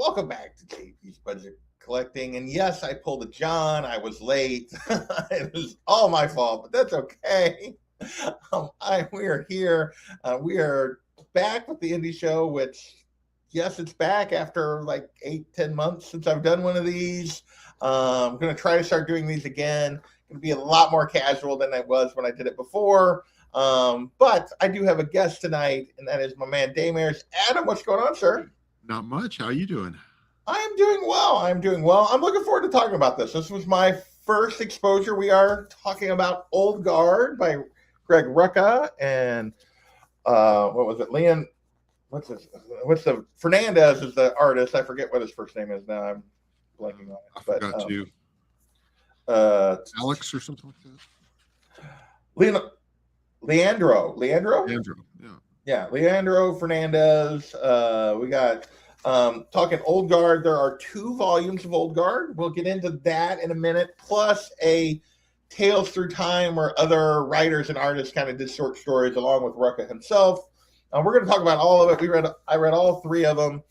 Welcome back to JP's Budget Collecting. And yes, I pulled a John. I was late. It was all my fault, but that's okay. We are here. We are back with the indie show, which, yes, it's back after like 8-10 months since I've done one of these. I'm going to try to start doing these again. Going to be a lot more casual than I was when I did it before. But I do have a guest tonight, and that is my man Dayymares. Adam, what's going on, sir? Not much. How are you doing? I am doing well. I'm looking forward to talking about this. This was my first exposure. We are talking about Old Guard by Greg Rucka and what was it? Leon. What's the Fernandez is the artist. I forget what his first name is now. I'm blanking on it. I forgot too. Alex or something like that. Leandro. Yeah, Leandro Fernandez. We got talking Old Guard. There are 2 volumes of Old Guard. We'll get into that in a minute, plus a Tales Through Time where other writers and artists kind of did short stories along with Rucka himself. We're going to talk about all of it. I read all 3 of them.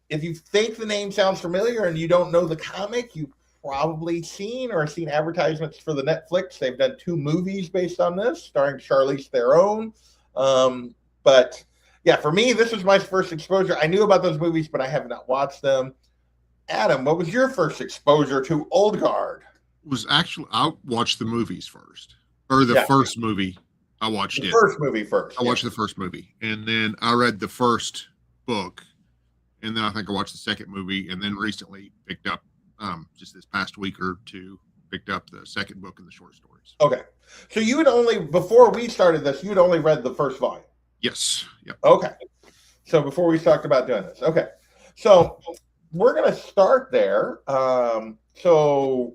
If you think the name sounds familiar and you don't know the comic, you've probably seen advertisements for the Netflix. They've done 2 movies based on this, starring Charlize Theron. But yeah, for me, this was my first exposure. I knew about those movies, but I have not watched them. Adam, what was your first exposure to Old Guard? I watched the movies first, or the first movie. I watched the first movie first. I watched the first movie, and then I read the first book, and then I think I watched the second movie, and then recently picked up, just this past week or 2, picked up the second book and the short stories. Okay, so you had only, before we started this, you'd only read the first volume. Yes. Yep. Okay. So before we talked about doing this, okay. So we're going to start there. So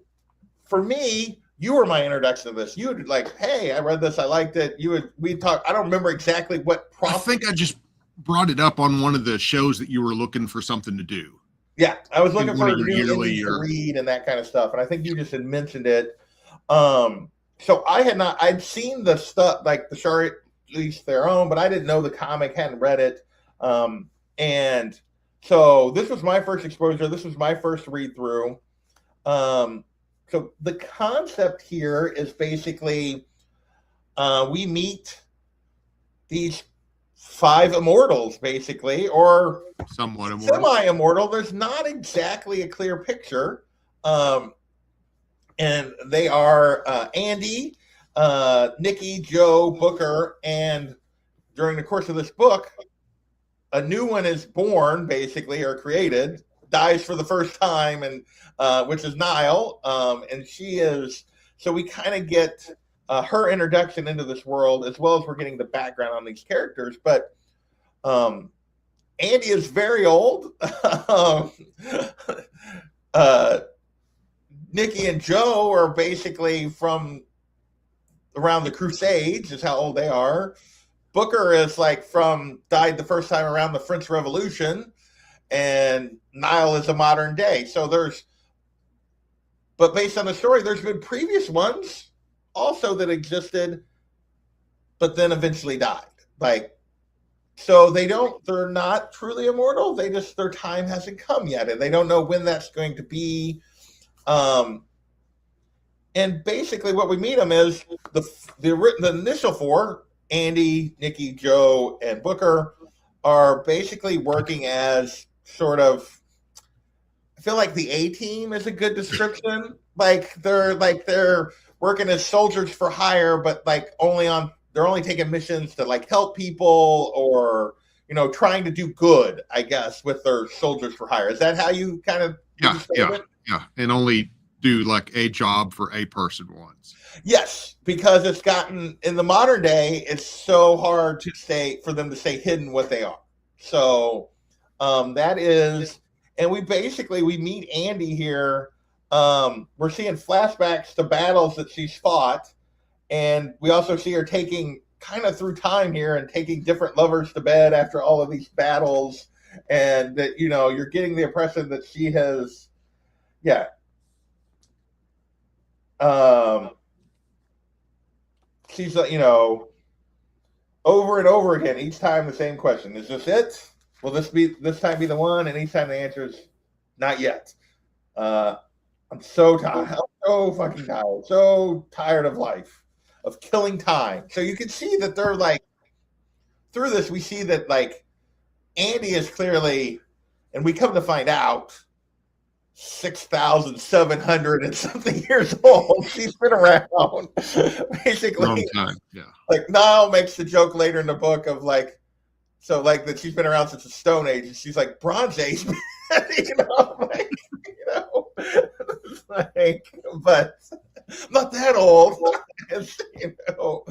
for me, you were my introduction to this. You would like, hey, I read this, I liked it. We talked. I don't remember exactly what prompt. I think I just brought it up on one of the shows that you were looking for something to do. Yeah, I was looking for a new to read and that kind of stuff, and I think you just had mentioned it. So I'd seen the stuff like the Charlize Theron, but I didn't know the comic, hadn't read it. And so this was my first exposure. This was my first read through. So the concept here is basically we meet these 5 immortals, basically, or somewhat immortal. Semi-immortal. There's not exactly a clear picture. And they are Andy, Nikki, Joe, Booker, and during the course of this book, a new one is born, basically, or created, dies for the first time, and which is Nile, and she is. So we kind of get her introduction into this world, as well as we're getting the background on these characters. But Andy is very old. Nikki and Joe are basically from around the Crusades, is how old they are. Booker is died the first time around the French Revolution, and Nile is a modern day. So but based on the story, there's been previous ones also that existed, but then eventually died. So they're not truly immortal. Their time hasn't come yet, and they don't know when that's going to be. And basically what we meet them is the initial 4, Andy, Nikki, Joe, and Booker, are basically working as sort of, I feel like the A-team is a good description. They're working as soldiers for hire, but they're only taking missions to help people, or trying to do good, I guess, with their soldiers for hire. Is that how you kind of yeah, and only do a job for a person once. Yes, because it's gotten, in the modern day, it's so hard for them to stay hidden what they are. So that is, and we meet Andy here. We're seeing flashbacks to battles that she's fought, and we also see her taking kind of through time here and taking different lovers to bed after all of these battles, and that you're getting the impression that she has, she's over and over again, each time the same question: is this it? will this time be the one? And each time the answer is not yet. I'm so tired. I'm so fucking tired. So tired of life, of killing time. So you can see that they're like through this. We see that like Andy is clearly, and we come to find out, 6,700 and something years old. She's been around, Long basically. time. Yeah. Like Niall makes the joke later in the book of like, so like that she's been around since the Stone Age, and she's like Bronze Age, you know, like, you know, like, but I'm not that old, you know,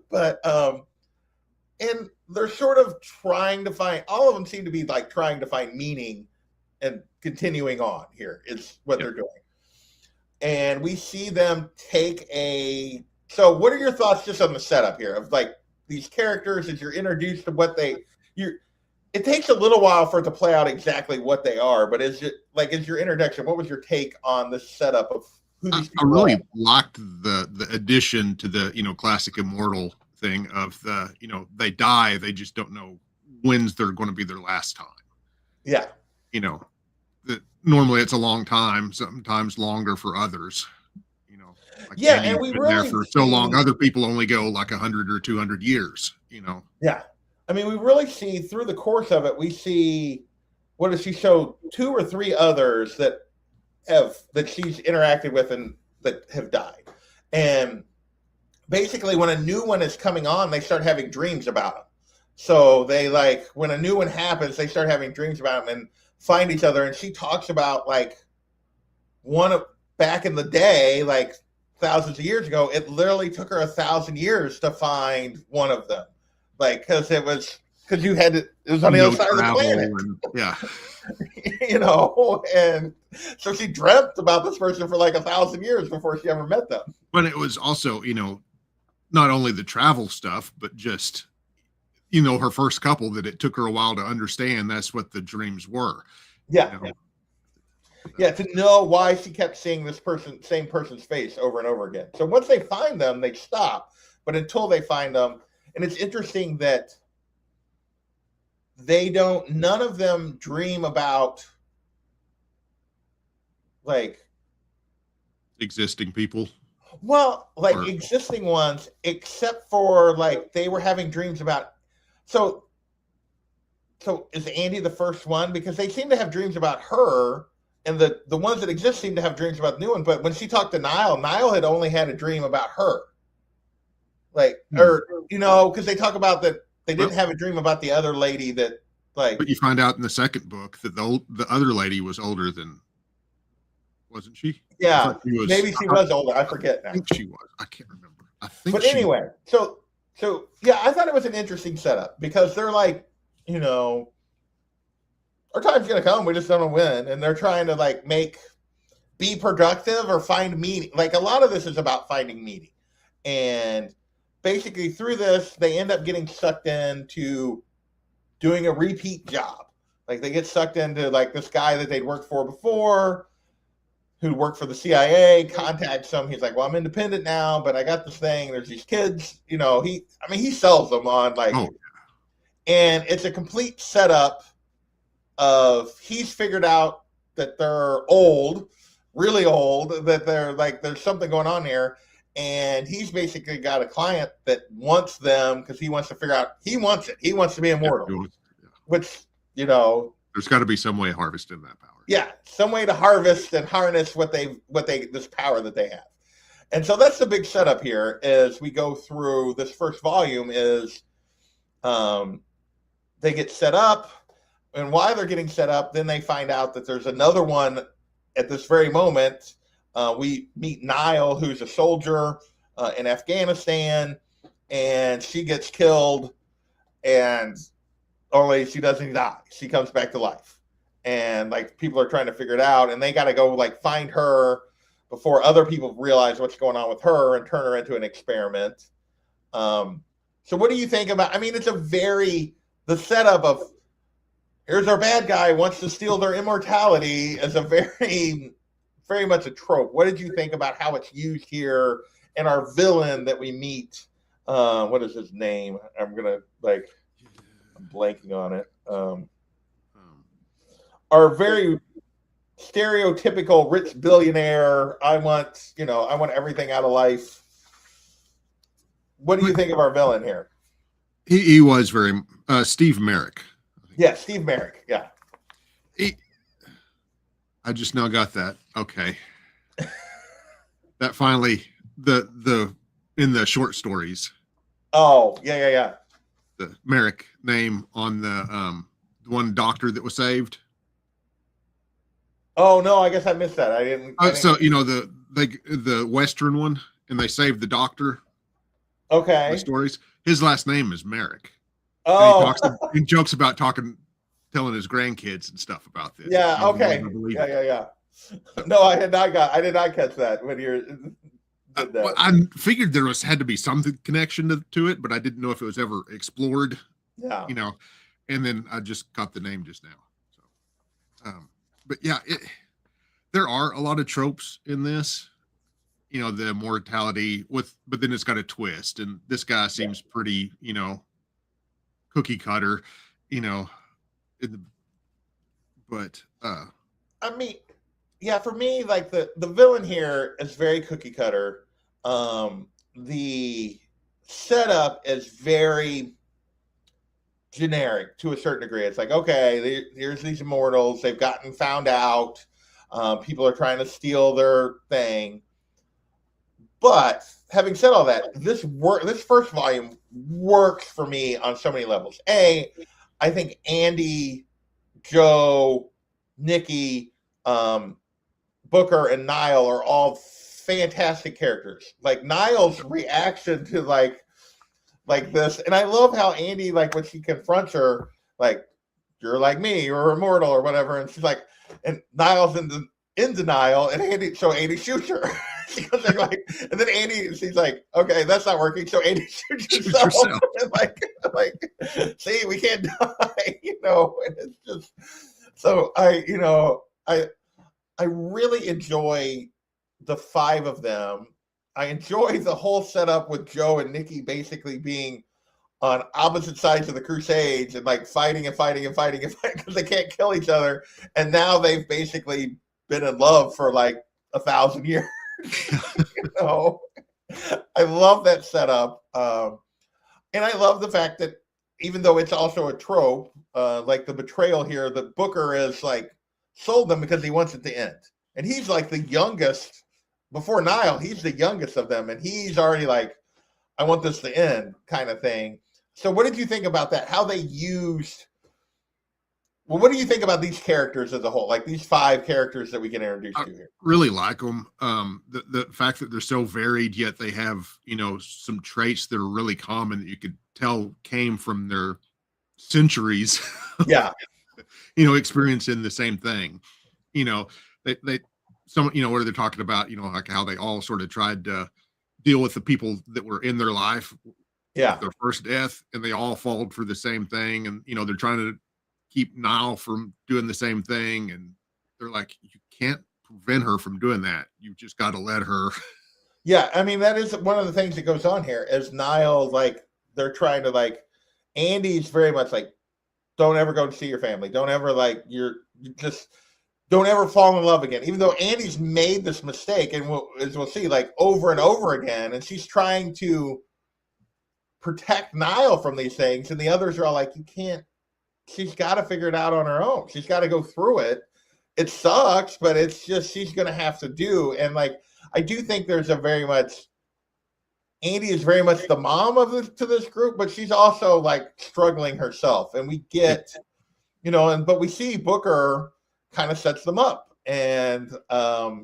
but and they're sort of trying to find. All of them seem to be like trying to find meaning and continuing on. Here is what they're doing, and we see them take a. So, what are your thoughts just on the setup here of like these characters as you're introduced to what they you? It takes a little while for it to play out exactly what they are, but as your introduction, what was your take on the setup of who these I people really are? liked the addition to the classic immortal thing of the they die, they just don't know when's they're going to be their last time. Yeah, You know, that normally it's a long time, sometimes longer for others. Like yeah, Andy's and we been there really for so long. see. Other people only go like 100 or 200 years. Yeah, I mean, we really see through the course of it. We see what does she show? Two or three others that she's interacted with and that have died, and basically when a new one is coming on, they start having dreams about them. So they like when a new one happens, they start having dreams about them and find each other. And she talks about like one of back in the day, like thousands of years ago, it literally took her 1,000 years to find one of them, like because you had to, it was on the other No side of the travel planet, and yeah. you know, and so she dreamt about this person for like 1,000 years before she ever met them. But it was also, not only the travel stuff, but just, her first couple that it took her a while to understand that's what the dreams were. Yeah, You know? yeah, to know why she kept seeing this same person's face over and over again. So once they find them, they stop. But until they find them, and it's interesting that none of them dream about like, Existing people. well, like Or, existing ones, except for like they were having dreams about. So, so is Andy the first one? Because they seem to have dreams about her, and the ones that exist seem to have dreams about the new one. But when she talked to Niall had only had a dream about her, like, or because they talk about that they didn't have a dream about the other lady that, like. but you find out in the second book that the other lady was older than, wasn't she? Yeah, Was, maybe she was older. I forget now. I think she was. I can't remember. I think. But anyway, so yeah, I thought it was an interesting setup because they're like, our time's gonna come. We just don't know when, and they're trying to like be productive or find meaning. Like a lot of this is about finding meaning, and basically through this, they end up getting sucked into doing a repeat job. Like they get sucked into like this guy that they'd worked for before, who worked for the CIA, contacts him. He's like, well, I'm independent now, but I got this thing. There's these kids, he sells them on like, and it's a complete setup of he's figured out that they're old, really old, that they're like, there's something going on here. And he's basically got a client that wants them because he wants to figure out, he wants it. He wants to be immortal, which, there's got to be some way of harvesting that power. Yeah, some way to harvest and harness this power that they have. And so that's the big setup here as we go through this first volume is they get set up, and while they're getting set up, then they find out that there's another one at this very moment. We meet Niall, who's a soldier in Afghanistan, and she gets killed, and only she doesn't die. She comes back to life. And like people are trying to figure it out, and they got to go like find her before other people realize what's going on with her and turn her into an experiment. So what do you think about? I mean, it's the setup of here's our bad guy wants to steal their immortality is a very, very much a trope. What did you think about how it's used here and our villain that we meet? What is his name? I'm blanking on it. are very stereotypical rich billionaire. I want everything out of life. What do you think of our villain here? He was very Steve Merrick. Yeah, Steve Merrick. Yeah. He, I just now got that. Okay. That finally the in the short stories. Oh, yeah. The Merrick name on the one doctor that was saved. Oh no, I guess I missed that. I didn't. So the Western one, and they saved the doctor. The Okay. stories. His last name is Merrick, and Oh, he jokes about telling his grandkids and stuff about this. yeah. None of them will Okay. ever believe Yeah, it. yeah. No, I did not catch that when you did Well, that. I figured there had to be some connection to it, but I didn't know if it was ever explored. Yeah. You know, and then I just got the name just now. So, but yeah, there are a lot of tropes in this. You know, the immortality but then it's got a twist, and this guy seems pretty, cookie cutter, you know, in the, but I mean, yeah, for me, like the villain here is very cookie cutter. The setup is very generic to a certain degree. It's like, okay, here's these immortals. They've gotten found out. People are trying to steal their thing. But having said all that, this first volume works for me on so many levels. I think Andy, Joe, Nikki, Booker, and Niall are all fantastic characters. Like Niall's reaction to like this, and I love how Andy, like when she confronts her, like you're like me, you're immortal or whatever, and she's like, and Niall's in denial, and Andy shoots her. She goes like, and then she's like, okay, that's not working. So Andy shoots herself. And like, see, we can't die, and it's just, so I really enjoy the five of them. I enjoy the whole setup with Joe and Nikki basically being on opposite sides of the Crusades and like fighting because they can't kill each other. And now they've basically been in love for like 1,000 years. I love that setup. And I love the fact that even though it's also a trope, like the betrayal here, that Booker is like sold them because he wants it to end. And he's like the youngest before Niall. He's the youngest of them. And he's already like, I want this to end kind of thing. So what did you think about that? How they used, well, what do you think about these characters as a whole? Like these five characters that we get introduced to here? Really like them. The fact that they're so varied, yet they have, some traits that are really common that you could tell came from their centuries. Yeah. Experiencing the same thing. Where they're talking about, like how they all sort of tried to deal with the people that were in their life. Yeah. Their first death, and they all falled for the same thing. And, they're trying to keep Niall from doing the same thing. And they're like, you can't prevent her from doing that. You just got to let her. Yeah. I mean, that is one of the things that goes on here is Niall, like they're trying to like, Andy's very much like, don't ever go to see your family. Don't ever you just don't ever fall in love again. Even though Andy's made this mistake, and as we'll see, like over and over again, and she's trying to protect Niall from these things, and the others are all like, you can't. She's got to figure it out on her own. She's got to go through it. It sucks, but it's just she's going to have to do. And like, I do think there's a very much. Andy is very much the mom to this group, but she's also like struggling herself. And we get, but we see Booker kind of sets them up, and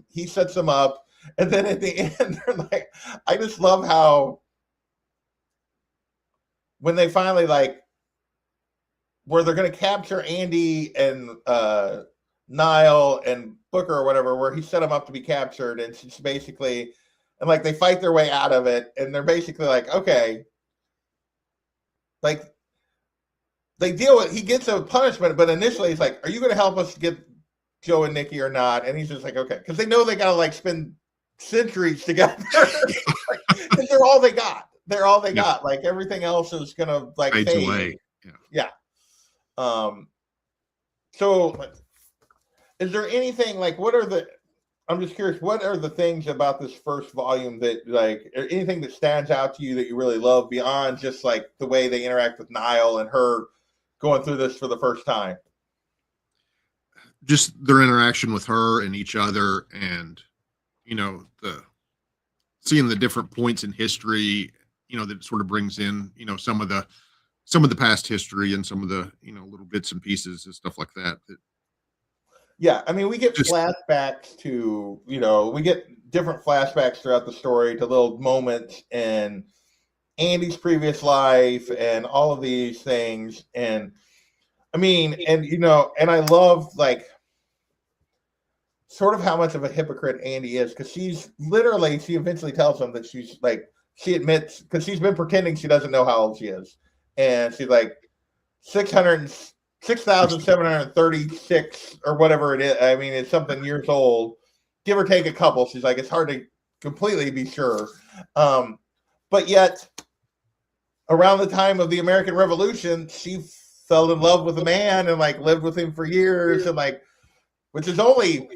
he sets them up. And then at the end, they're like, I just love how when they finally where they're going to capture Andy and Niall and Booker or whatever, where he set them up to be captured. And she's basically, and like they fight their way out of it, and they're basically like, okay, like they deal with, he gets a punishment, but initially he's like, are you going to help us get Joe and Nikki or not? And he's just like, okay, because they know they got to spend centuries together. Because they're all they got. They're all they got. Like everything else is going to fade away. Yeah. So Is there anything like what are the? I'm just curious. What are the things about this first volume that like anything that stands out to you that you really love beyond just like the way they interact with Niall and her going through this for the first time? Just their interaction with her and each other, and the seeing the different points in history, that sort of brings in, some of the past history and some of the, little bits and pieces and stuff like that. That Yeah, I mean, we get just flashbacks to, we get different flashbacks throughout the story to little moments in Andy's previous life and all of these things. And I mean, and I love like sort of how much of a hypocrite Andy is because she eventually tells him that she's like, she admits because she's been pretending she doesn't know how old she is. And she's like 6,736 or whatever it is. I mean, it's something years old, give or take a couple. She's like, it's hard to completely be sure. But yet, around the time of the American Revolution, she fell in love with a man and like lived with him for years and like, which is only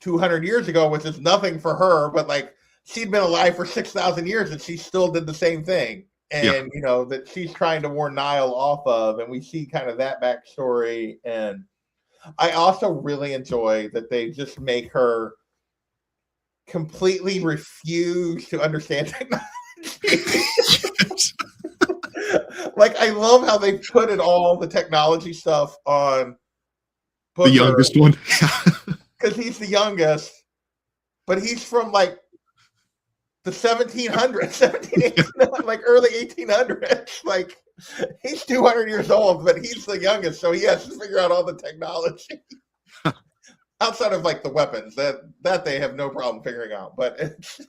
200 years ago, which is nothing for her, but like she'd been alive for 6,000 years and she still did the same thing. And, that she's trying to warn Niall off of. And we see kind of that backstory. And I also really enjoy that they just make her completely refuse to understand technology. Like, I love how they put it all, the technology stuff on Booker, the youngest one. Because he's the youngest, but he's from like the 1700s, like early 1800s. Like he's 200 years old, but he's the youngest, so he has to figure out all the technology outside of like the weapons that they have no problem figuring out. But it's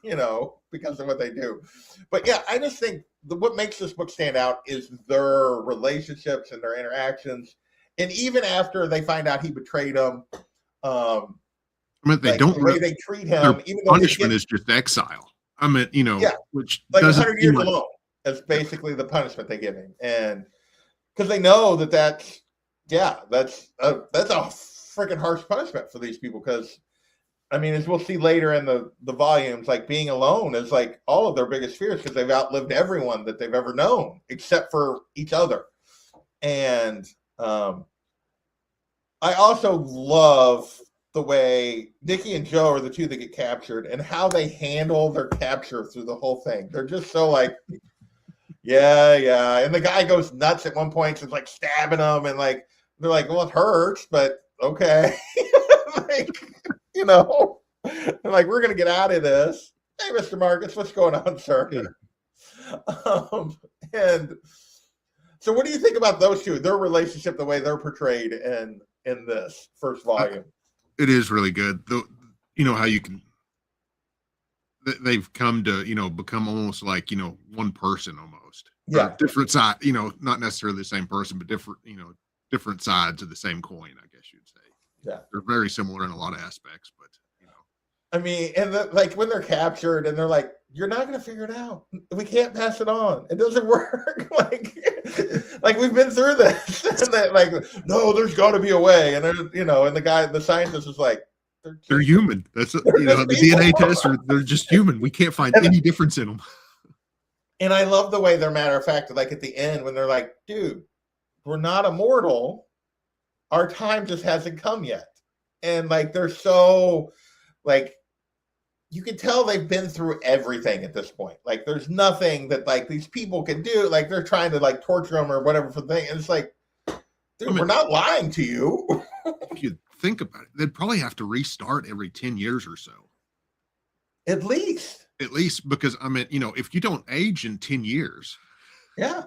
because of what they do. But yeah, I just think what makes this book stand out is their relationships and their interactions, and even after they find out he betrayed them. I mean, they like don't. The way they treat him, even though punishment is just exile. I mean, which like 100 years alone. That's basically the punishment they give him, and because they know that's a freaking harsh punishment for these people. Because I mean, as we'll see later in the volumes, like being alone is like all of their biggest fears because they've outlived everyone that they've ever known except for each other. And I also love the way Nikki and Joe are the two that get captured and how they handle their capture through the whole thing. They're just so like, yeah. And the guy goes nuts at one point. It's like stabbing him. And like, they're like, well, it hurts, but okay. Like, they're like, we're going to get out of this. Hey, Mr. Marcus, what's going on, sir? Yeah. And so what do you think about those two, their relationship, the way they're portrayed in this first volume? It is really good. How you can, they've come to, become almost like, one person almost. Yeah. Different side, not necessarily the same person, but different sides of the same coin, I guess you'd say. Yeah. They're very similar in a lot of aspects, but, I mean, and like when they're captured and they're like, you're not going to figure it out. We can't pass it on. It doesn't work. like we've been through this. And they're like, no, there's got to be a way. And there's, and the scientist is like, they're human. That's the DNA test. They're just human. We can't find any difference in them. And I love the way they're matter of fact. Like at the end when they're like, dude, we're not immortal. Our time just hasn't come yet. And like they're so like. You can tell they've been through everything at this point. Like, there's nothing that like these people can do. Like, they're trying to like torture them or whatever for the thing. And it's like, dude, we're not lying to you. If you think about it, they'd probably have to restart every 10 years or so. At least, because I mean, if you don't age in 10 years. Yeah.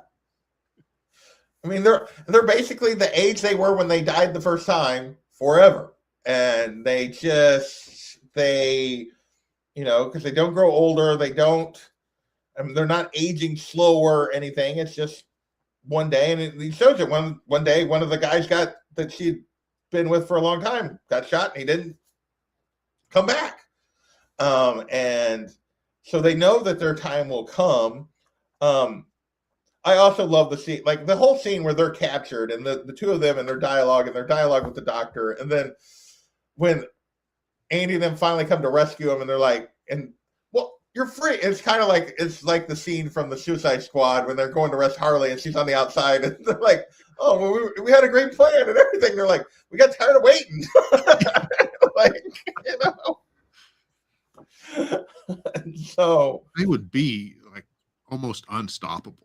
I mean, they're basically the age they were when they died the first time forever. And because they don't grow older. They're not aging slower or anything. It's just one day. And it shows it one day, one of the guys that she'd been with for a long time got shot and he didn't come back. And so they know that their time will come. I also love the scene, like the whole scene where they're captured and the two of them and their dialogue with the doctor. And then when Andy and them finally come to rescue him, and they're like, and well, you're free. It's kind of like the scene from the Suicide Squad when they're going to arrest Harley and she's on the outside, and they're like, oh, well, we had a great plan and everything. They're like, we got tired of waiting. Like, you know. So they would be like almost unstoppable.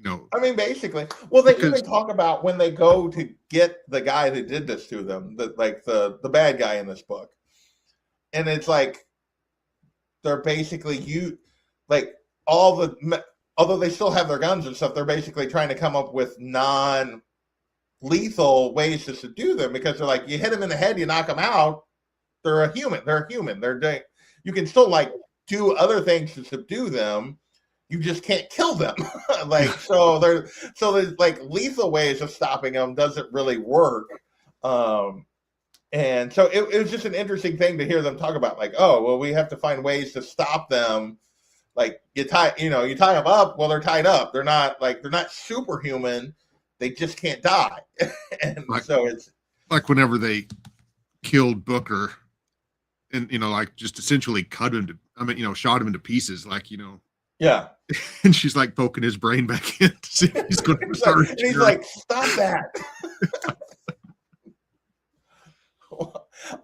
I mean, basically. Well, they even talk about when they go to get the guy that did this to them, the bad guy in this book. And it's like they're basically although they still have their guns and stuff, they're basically trying to come up with non-lethal ways to subdue them, because they're like, you hit them in the head, you knock them out. They're a human. You can still like do other things to subdue them. You just can't kill them. So there's like lethal ways of stopping them doesn't really work. And so it was just an interesting thing to hear them talk about, like, oh, well, we have to find ways to stop them. Like you tie them up. Well, they're tied up. They're not superhuman. They just can't die. And so it's like whenever they killed Booker and, like just essentially cut him shot him into pieces, like, yeah. And she's like poking his brain back in to see if he's going to start. And he's like, stop that.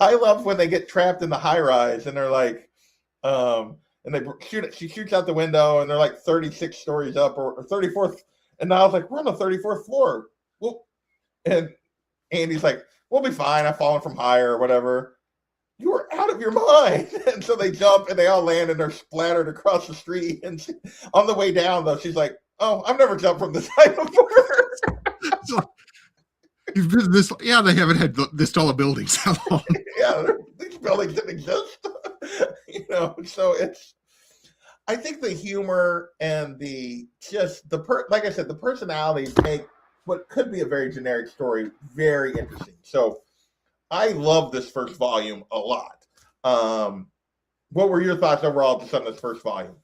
I love when they get trapped in the high rise and they're like, and she shoots out the window and they're like 36 stories up or 34th. And now I was like, we're on the 34th floor. Well, and Andy's like, we'll be fine. I've fallen from higher or whatever. You are out of your mind. And so they jump and they all land and they're splattered across the street. And on the way down, though, she's like, oh, I've never jumped from this height before. Yeah, they haven't had this tall of buildings. How long? Yeah, these buildings didn't exist. So I think the humor and like I said, the personalities make what could be a very generic story very interesting. So I love this first volume a lot. What were your thoughts overall just on this first volume?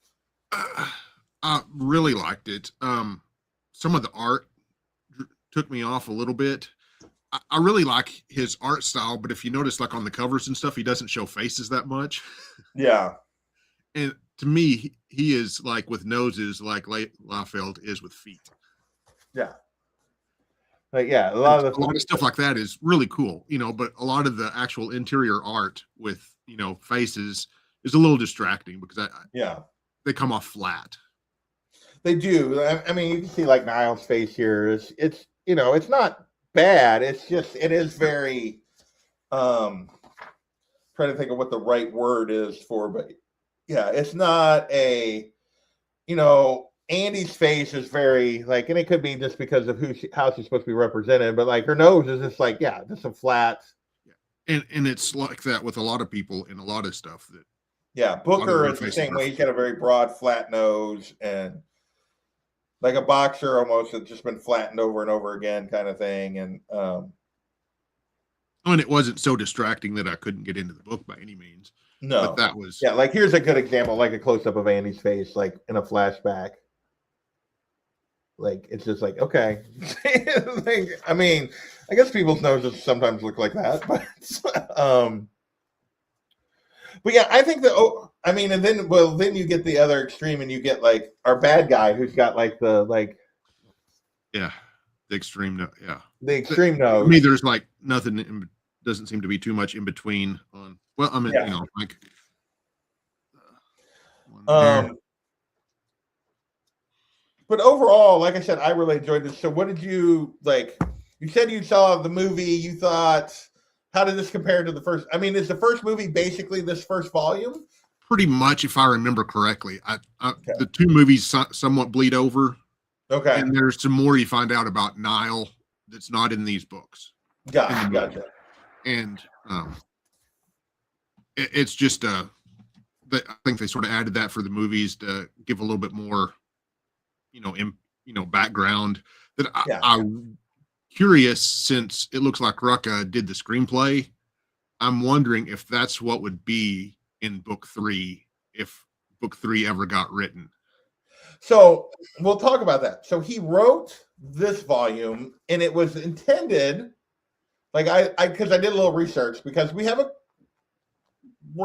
I really liked it. Some of the art took me off a little bit. I really like his art style, but if you notice, like on the covers and stuff, he doesn't show faces that much. Yeah. And to me, he is like with noses, like Liefeld is with feet. Yeah. Like, yeah, a lot of stuff like that is really cool, but a lot of the actual interior art with, faces is a little distracting because they come off flat. They do. I mean, you can see like Niall's face here. It's it's not bad. It's just, it is very, trying to think of what the right word is for, but yeah, it's not Andy's face is very like, and it could be just because of how she's supposed to be represented, but like her nose is just like, just some flats. Yeah. And it's like that with a lot of people in a lot of stuff that. Yeah. Booker is the same way. He's got a very broad, flat nose and like a boxer almost that's just been flattened over and over again kind of thing. And, and it wasn't so distracting that I couldn't get into the book by any means. No, but that was. Yeah. Like here's a good example, like a close up of Andy's face, like in a flashback. Like it's just like, okay. Like, I mean, I guess people's noses sometimes look like that, but yeah, I think that and then you get the other extreme and you get like our bad guy who's got like the the extreme nose. To me, there's like nothing doesn't seem to be too much in between on. Well, I mean, like. But overall, like I said, I really enjoyed this. So what did you like? You said you saw the movie. You thought, how did this compare to the first? I mean, is the first movie basically this first volume? Pretty much, if I remember correctly. The two movies somewhat bleed over. Okay. And there's some more you find out about Niall that's not in these books. Gotcha. And it's just I think they sort of added that for the movies to give a little bit more, background. That I'm curious, since it looks like Rucka did the screenplay. I'm wondering if that's what would be in book 3 if book 3 ever got written. So we'll talk about that. So he wrote this volume, and it was intended Like because I did a little research because we're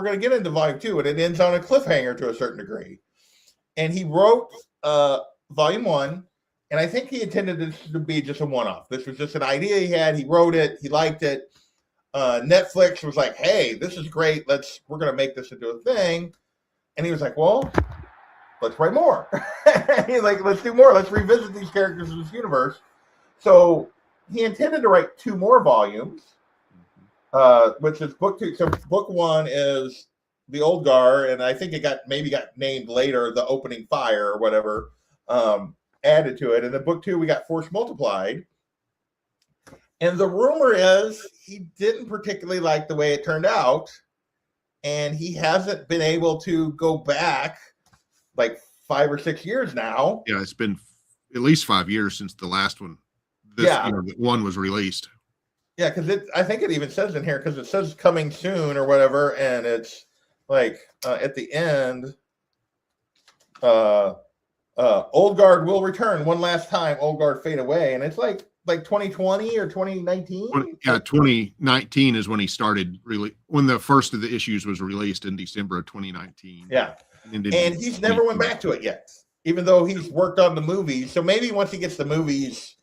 going to get into volume 2 and it ends on a cliffhanger to a certain degree. And he wrote volume 1, and I think he intended this to be just a one-off. This was just an idea he had. He wrote it. He liked it. Netflix was like, "Hey, this is great. We're going to make this into a thing." And he was like, "Well, let's write more." He's like, "Let's do more. Let's revisit these characters in this universe." So he intended to write 2 more volumes, which is book 2. So book 1 is the Old Guard, and I think it got named later the Opening Fire or whatever, added to it. And then book 2, we got Force Multiplied. And the rumor is he didn't particularly like the way it turned out, and he hasn't been able to go back like 5 or 6 years now. Yeah, it's been at least 5 years since the last one. The one was released. Yeah, because I think it even says in here, because it says coming soon or whatever, and it's like at the end, Old Guard will return one last time. Old Guard fade away, and it's like 2020 or 2019. Yeah, 2019 is when he started when the first of the issues was released in December of 2019. Yeah, and he's never went back to it yet, even though he's worked on the movies. So maybe once he gets the movies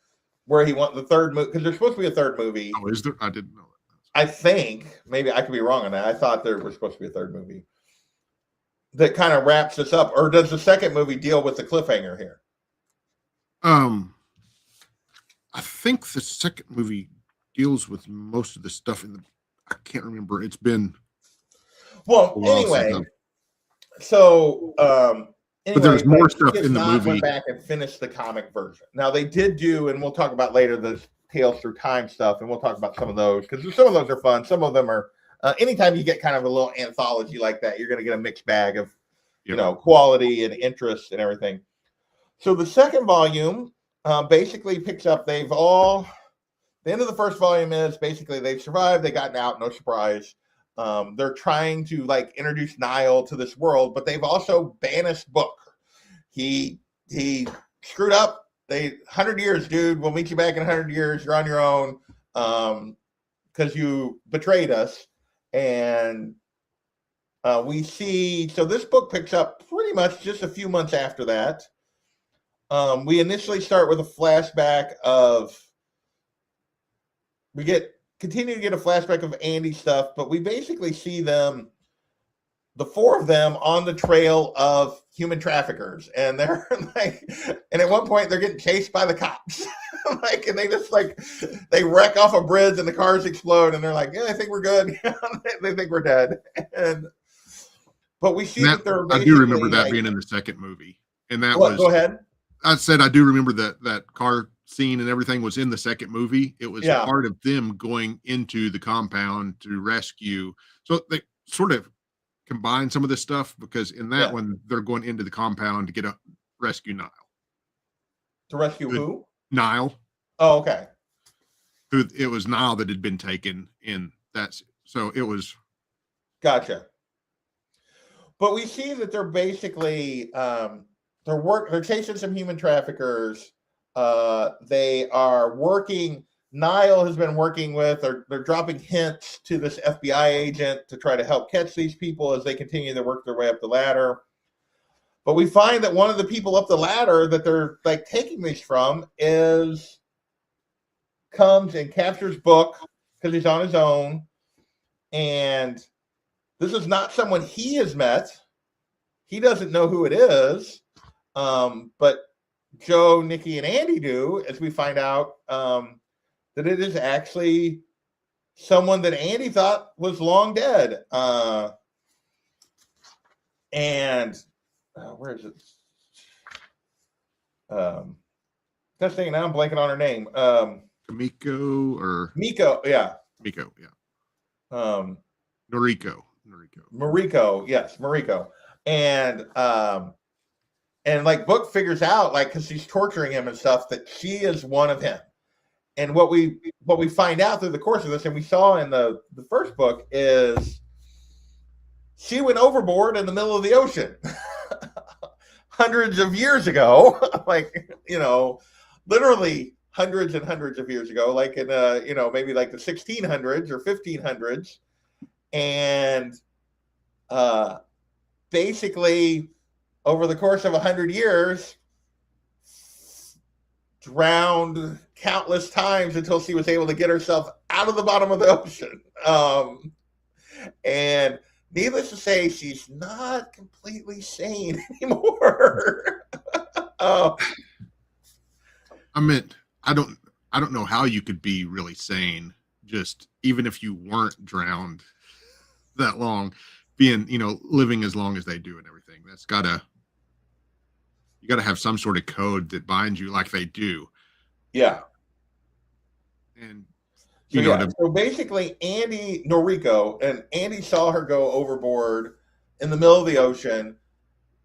where he wants the third movie, because there's supposed to be a third movie. Oh, is there? I didn't know that. I think, maybe I could be wrong on that. I thought there was supposed to be a third movie that kind of wraps this up. Or does the second movie deal with the cliffhanger here? I think the second movie deals with most of the stuff I can't remember. It's been anyway. So but there's more stuff in the movie. Went back and finished the comic version. Now they did do, and we'll talk about later, the Tales Through Time stuff, and we'll talk about some of those because some of those are fun. Some of them are. Anytime you get kind of a little anthology like that, you're going to get a mixed bag of, quality and interest and everything. So the second volume basically picks up. The end of the first volume is basically they've survived. They gotten out. No surprise. They're trying to introduce Nile to this world, but they've also banished Book. He screwed up. 100 years, dude. We'll meet you back in 100 years. You're on your own because you betrayed us. And we see. So this book picks up pretty much just a few months after that. We initially start with a flashback of. Continue to get a flashback of Andy stuff, but we basically see them, the 4 of them, on the trail of human traffickers, and they're and at one point they're getting chased by the cops, and they just they wreck off a bridge and the cars explode, and they're like, "Yeah, I think we're good." They think we're dead, but we see that they're. I do remember that being in the second movie, and that was. Go ahead. I said I do remember that car scene and everything was in the second movie. It was part of them going into the compound to rescue. So they sort of combine some of this stuff because in that one they're going into the compound to rescue Nile. To rescue who? Nile. Oh, okay. It was Nile that had been taken in that. So it was. Gotcha. But we see that they're basically they're chasing some human traffickers. They are working. Nile has been working with, or they're dropping hints to this FBI agent to try to help catch these people as they continue to work their way up the ladder. But we find that one of the people up the ladder that they're taking these from comes and captures Book because he's on his own. And this is not someone he has met. He doesn't know who it is. But Joe, Nikki, and Andy do, as we find out that it is actually someone that Andy thought was long dead. And where is it? Just thinking now, I'm blanking on her name. Miko or Miko, yeah. Miko, yeah. Noriko, Mariko, yes, Mariko. And Book figures out, because she's torturing him and stuff, that she is one of him. And what we find out through the course of this, and we saw in the first book, is she went overboard in the middle of the ocean hundreds of years ago, literally hundreds and hundreds of years ago, like in maybe like the 1600s or 1500s, and basically over the course of 100 years drowned countless times until she was able to get herself out of the bottom of the ocean. And needless to say, she's not completely sane anymore. I mean, I don't know how you could be really sane, just even if you weren't drowned that long, being, living as long as they do and everything. You gotta have some sort of code that binds you like they do. Yeah. And so basically Andy saw her go overboard in the middle of the ocean,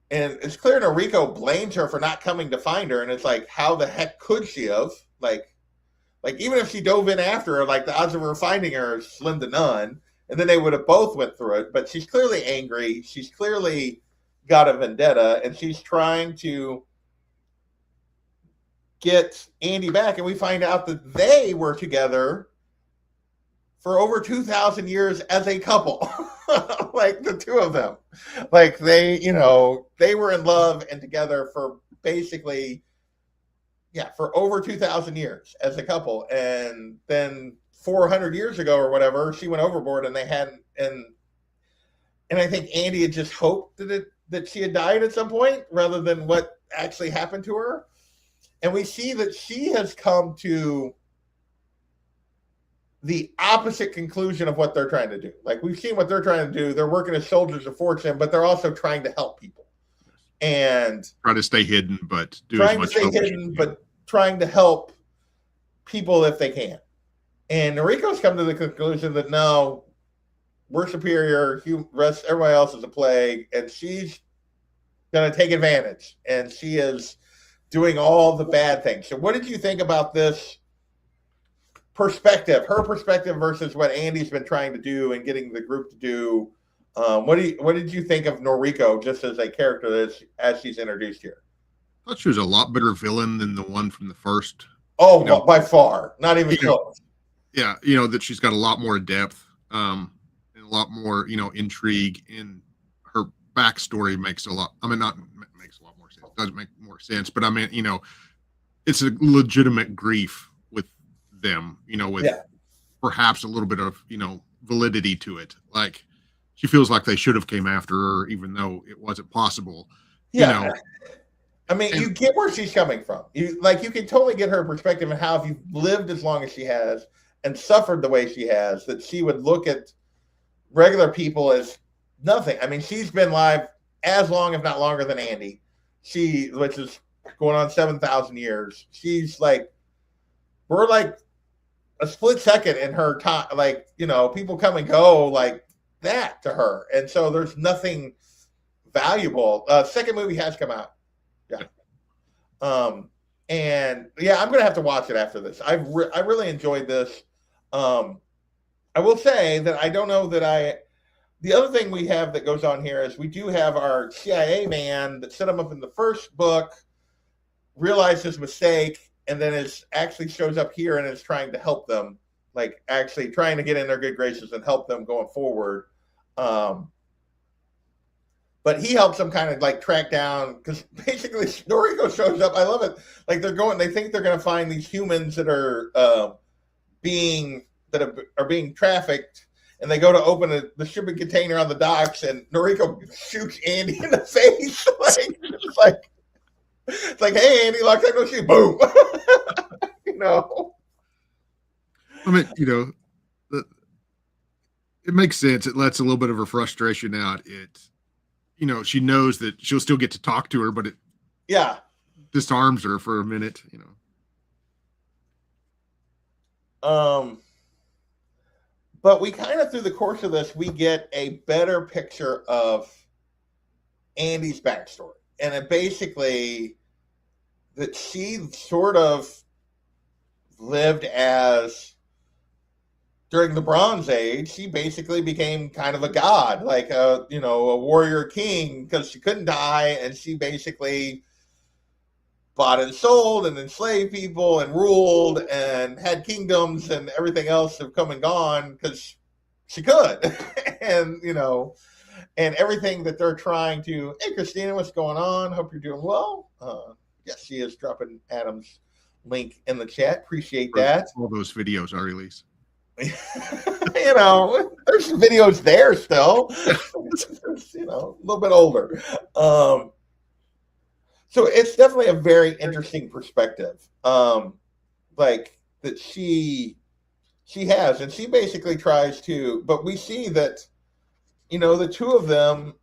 and it's clear Noriko blames her for not coming to find her, and it's like, how the heck could she have? Like even if she dove in after her, like the odds of her finding her are slim to none, and then they would have both went through it. But she's clearly angry. She's clearly got a vendetta, and she's trying to get Andy back, and we find out that they were together for over 2,000 years as a couple. Like the two of them, like they were in love and together for basically for over 2,000 years as a couple. And then 400 years ago or whatever, she went overboard, and they hadn't, and I think Andy had just hoped that she had died at some point rather than what actually happened to her. And we see that she has come to the opposite conclusion of what they're trying to do. Like, we've seen what they're trying to do. They're working as soldiers of fortune, but they're also trying to help people and try to stay hidden, but trying to help people if they can. And Noriko's come to the conclusion that no, we're superior. Everybody else is a plague, and she's going to take advantage. And she is doing all the bad things. So, what did you think about this perspective, her perspective versus what Andy's been trying to do and getting the group to do? What did you think of Noriko just as a character as she's introduced here? I thought she was a lot better villain than the one from the first. Oh, by far, not even close. Yeah, that she's got a lot more depth, and a lot more, intrigue, and her backstory makes a lot. I mean, not makes a lot more sense. Doesn't make more sense, but I mean, it's a legitimate grief with them, with perhaps a little bit of, validity to it. Like, she feels like they should have came after her, even though it wasn't possible. Yeah. I mean, you get where she's coming from. You can totally get her perspective and how, if you've lived as long as she has and suffered the way she has, that she would look at regular people as nothing. I mean, she's been alive as long, if not longer, than Andy. Which is going on 7,000 years. She's like, we're like a split second in her time. Like, people come and go like that to her. And so there's nothing valuable. Second movie has come out. Yeah. And I'm going to have to watch it after this. I really enjoyed this. I will say that I don't know that the other thing we have that goes on here is we do have our CIA man that set him up in the first book, realized his mistake, and then actually shows up here and is trying to help them, like actually trying to get in their good graces and help them going forward. But he helps them kind of like track down, because basically Noriko shows up. I love it. Like, they think they're going to find these humans that are being trafficked, and they go to open the shipping container on the docks, and Noriko shoots Andy in the face. It's like, hey, Andy, long time no see. Boom. I mean, it makes sense. It lets a little bit of her frustration out. She knows that she'll still get to talk to her, but it disarms her for a minute, But we kind of, through the course of this, we get a better picture of Andy's backstory. And it basically, that she sort of lived during the Bronze Age, she basically became kind of a god, like a warrior king, because she couldn't die. And she basically, bought and sold and enslaved people and ruled and had kingdoms and everything else have come and gone because she could. And, and everything that they're trying to, hey, Christina, what's going on? Hope you're doing well. Yes, she is dropping Adam's link in the chat. Appreciate that. All those videos I release. There's videos there still. A little bit older. So it's definitely a very interesting perspective. Like that she has, and she basically tries to, but we see that, the two of them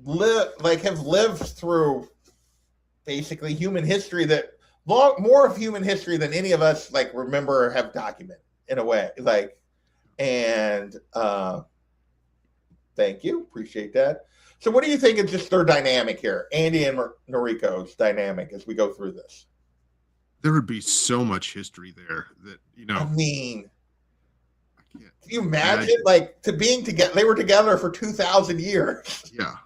have lived through basically human history that more of human history than any of us remember or have documented in a way. And thank you. Appreciate that. So what do you think of just their dynamic here? Andy and Noriko's dynamic as we go through this? There would be so much history there that, I mean, can you imagine to being together? They were together for 2,000 years. Yeah.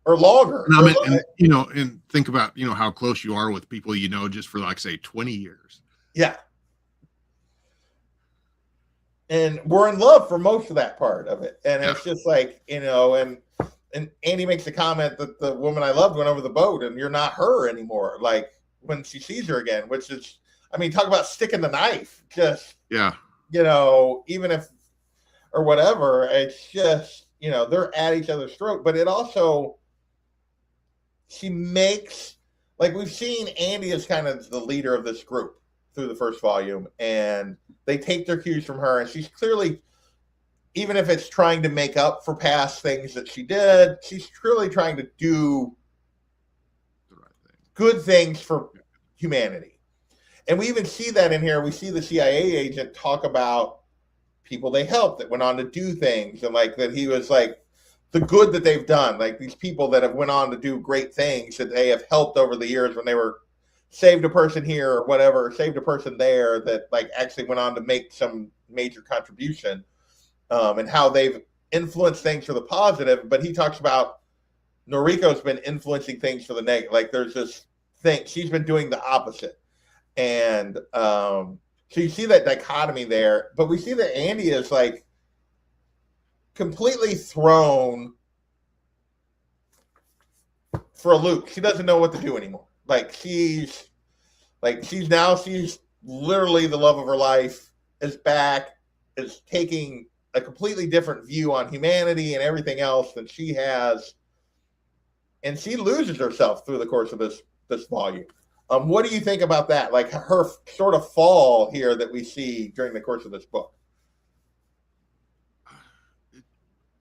Or longer. And think about, how close you are with people, just for say 20 years. Yeah. And we're in love for most of that part of it. And it's just and Andy makes a comment that the woman I loved went over the boat and you're not her anymore. When she sees her again, which is, talk about sticking the knife. Just, even if, or whatever, it's just, they're at each other's throat. But it also, she makes, we've seen Andy as kind of the leader of this group through the first volume, and they take their cues from her, and she's clearly, even if it's trying to make up for past things that she did, she's truly trying to do the right thing. Good things for humanity. And we even see that in here. We see the CIA agent talk about people they helped that went on to do things, and that he was the good that they've done, these people that have went on to do great things that they have helped over the years when they were saved a person here or whatever, saved a person there that actually went on to make some major contribution, and how they've influenced things for the positive. But he talks about Noriko's been influencing things for the negative. There's this thing, she's been doing the opposite. And so you see that dichotomy there, but we see that Andy is completely thrown for a loop. She doesn't know what to do anymore. She's literally the love of her life, is back, is taking a completely different view on humanity and everything else than she has. And she loses herself through the course of this volume. What do you think about that? Her sort of fall here that we see during the course of this book.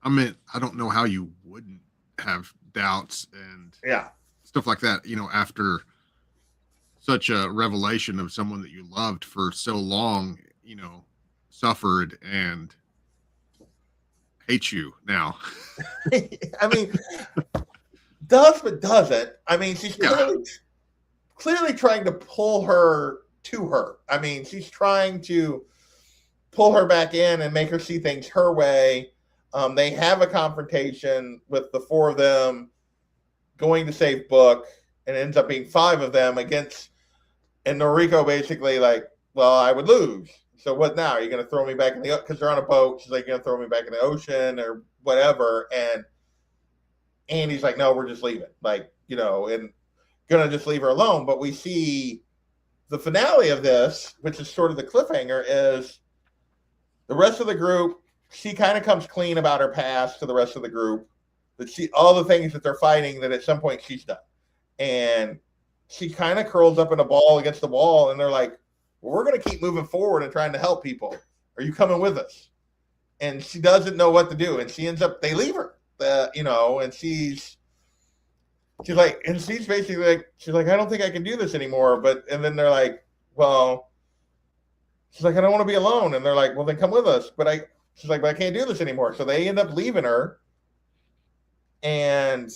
I don't know how you wouldn't have doubts and stuff like that, after such a revelation of someone that you loved for so long, suffered and hates you now. Does but doesn't. She's clearly trying to pull her to her. She's trying to pull her back in and make her see things her way. They have a confrontation with the four of them going to save Book, and it ends up being 5 of them against, and Noriko basically well, I would lose. So what now? Are you going to throw me back in the, because they're on a boat. She's going to throw me back in the ocean or whatever. And Andy's no, we're just leaving. And going to just leave her alone. But we see the finale of this, which is sort of the cliffhanger, is the rest of the group, she kind of comes clean about her past to the rest of the group, that all the things that they're fighting that at some point she's done. And she kind of curls up in a ball against the wall, and they're well, we're going to keep moving forward and trying to help people. Are you coming with us? And she doesn't know what to do. And she ends up, they leave her, and she's basically she's I don't think I can do this anymore. And then they're well, she's I don't want to be alone. And they're well, then come with us. She's but I can't do this anymore. So they end up leaving her. And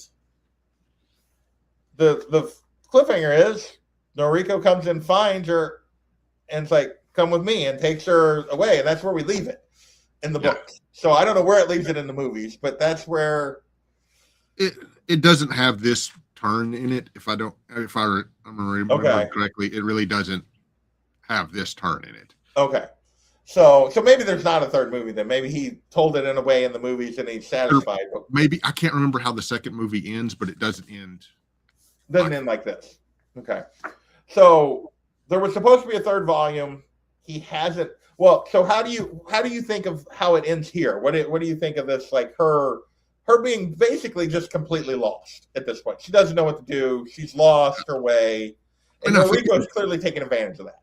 the cliffhanger is Noriko comes and finds her and it's come with me, and takes her away. And that's where we leave it in the book. So I don't know where it leaves it in the movies, but that's where it doesn't have this turn in it. If I remember Okay. correctly, it really doesn't have this turn in it. Okay. So maybe there's not a third movie then. Maybe he told it in a way in the movies and he's satisfied. Maybe I can't remember how the second movie ends, but it doesn't end. Doesn't end like this. Okay. So there was supposed to be a third volume. He hasn't. Well, so how do you think of how it ends here? What do you think of this? Like her being basically just completely lost at this point. She doesn't know what to do. She's lost her way, and Noriko is clearly taking advantage of that.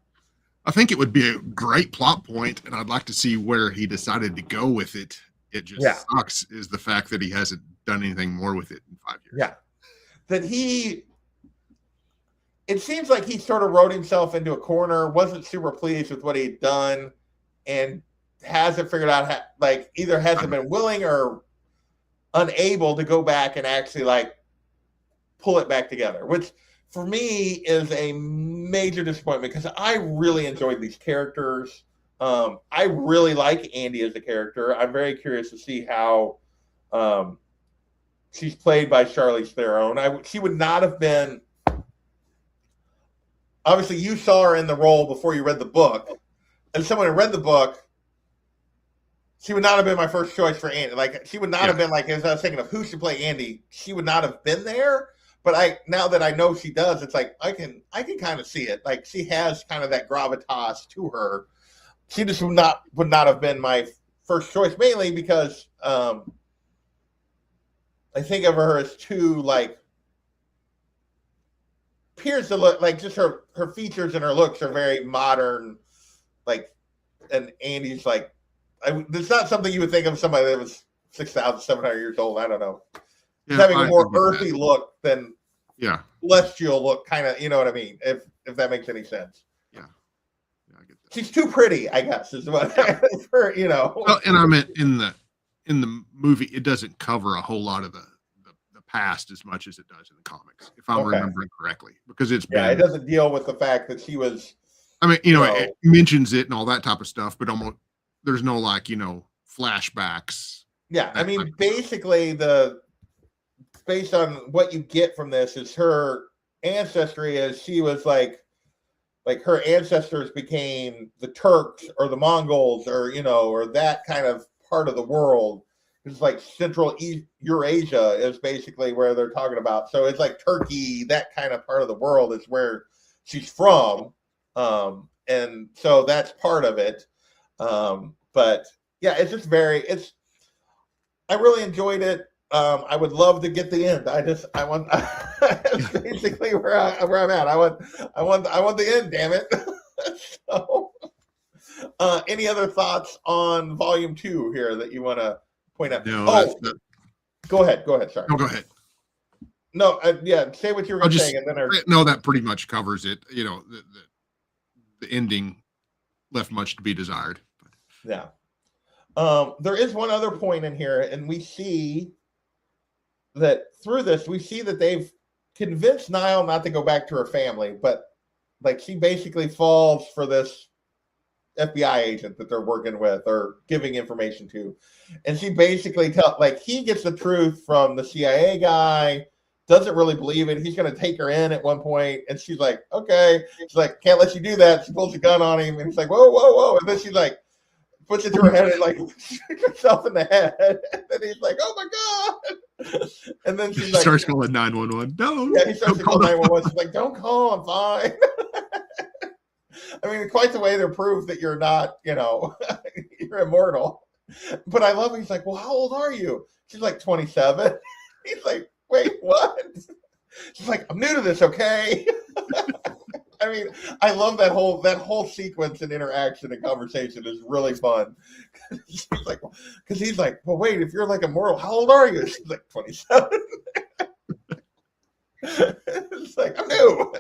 I think it would be a great plot point, and I'd like to see where he decided to go with it. It just sucks is the fact that he hasn't done anything more with it in 5 years. Yeah. That it seems like he sort of wrote himself into a corner, wasn't super pleased with what he'd done, and hasn't figured out how, like, either hasn't been willing or unable to go back and actually like pull it back together, which for me is a major disappointment because I really enjoyed these characters. I really like Andy as a character. I'm very curious to see how she's played by Charlize Theron. She would not have been. Obviously, you saw her in the role before you read the book. As someone who read the book, she would not have been my first choice for Andy. Like, she would not have been like, as I was thinking of who should play Andy, she would not have been there. But now that I know she does, it's like I can kind of see it. Like, she has kind of that gravitas to her. She just would not have been my first choice, mainly because I think of her as too like appears to look like just her features and her looks are very modern, like, and Andy's like, it's not something you would think of somebody that was 6,700 years old. I don't know. Yeah, having a more earthy look than celestial look, kind of, you know what I mean? If that makes any sense. Yeah, I get that. She's too pretty, I guess, is what for, you know. Well, and I meant in the movie, it doesn't cover a whole lot of the past as much as it does in the comics, if I'm remembering correctly, because it doesn't deal with the fact that she was. I mean, it mentions it and all that type of stuff, but almost there's no like flashbacks. Yeah, I mean, basically based on what you get from this is her ancestry is she was like her ancestors became the Turks or the Mongols or or that kind of part of the world. It's like Central Eurasia is basically where they're talking about. So it's like Turkey, that kind of part of the world is where she's from. And so that's part of it. But yeah, it's just I really enjoyed it. I would love to get the end. That's basically where I'm at. I want the end, damn it. So, any other thoughts on volume 2 here that you want to point out? No, go ahead. Sorry. No, go ahead. No, say what you were going to say, and then no, that pretty much covers it. The ending left much to be desired. Yeah. There is one other point in here, and we see that through this, we see that they've convinced Niall not to go back to her family, but like she basically falls for this FBI agent that they're working with or giving information to. And she basically he gets the truth from the CIA guy, doesn't really believe it. He's going to take her in at one point, and she's like, okay. She's like, can't let you do that. She pulls a gun on him, and he's like, whoa, whoa, whoa. And then she's like, puts it to her head and like shoots herself in the head. And then he's like, oh my God. And then she starts calling 911. No. Yeah, he starts to call 911. She's like, don't call, I'm fine. I mean, quite the way to prove that you're not, you're immortal. But I love it. He's like, well, how old are you? She's like 27. He's like, wait, what? She's like, I'm new to this, okay? I mean, I love that whole sequence and interaction and conversation is really fun. She's like, because he's like, well, wait, if you're like immortal, how old are you? She's like 27. It's like, I'm new.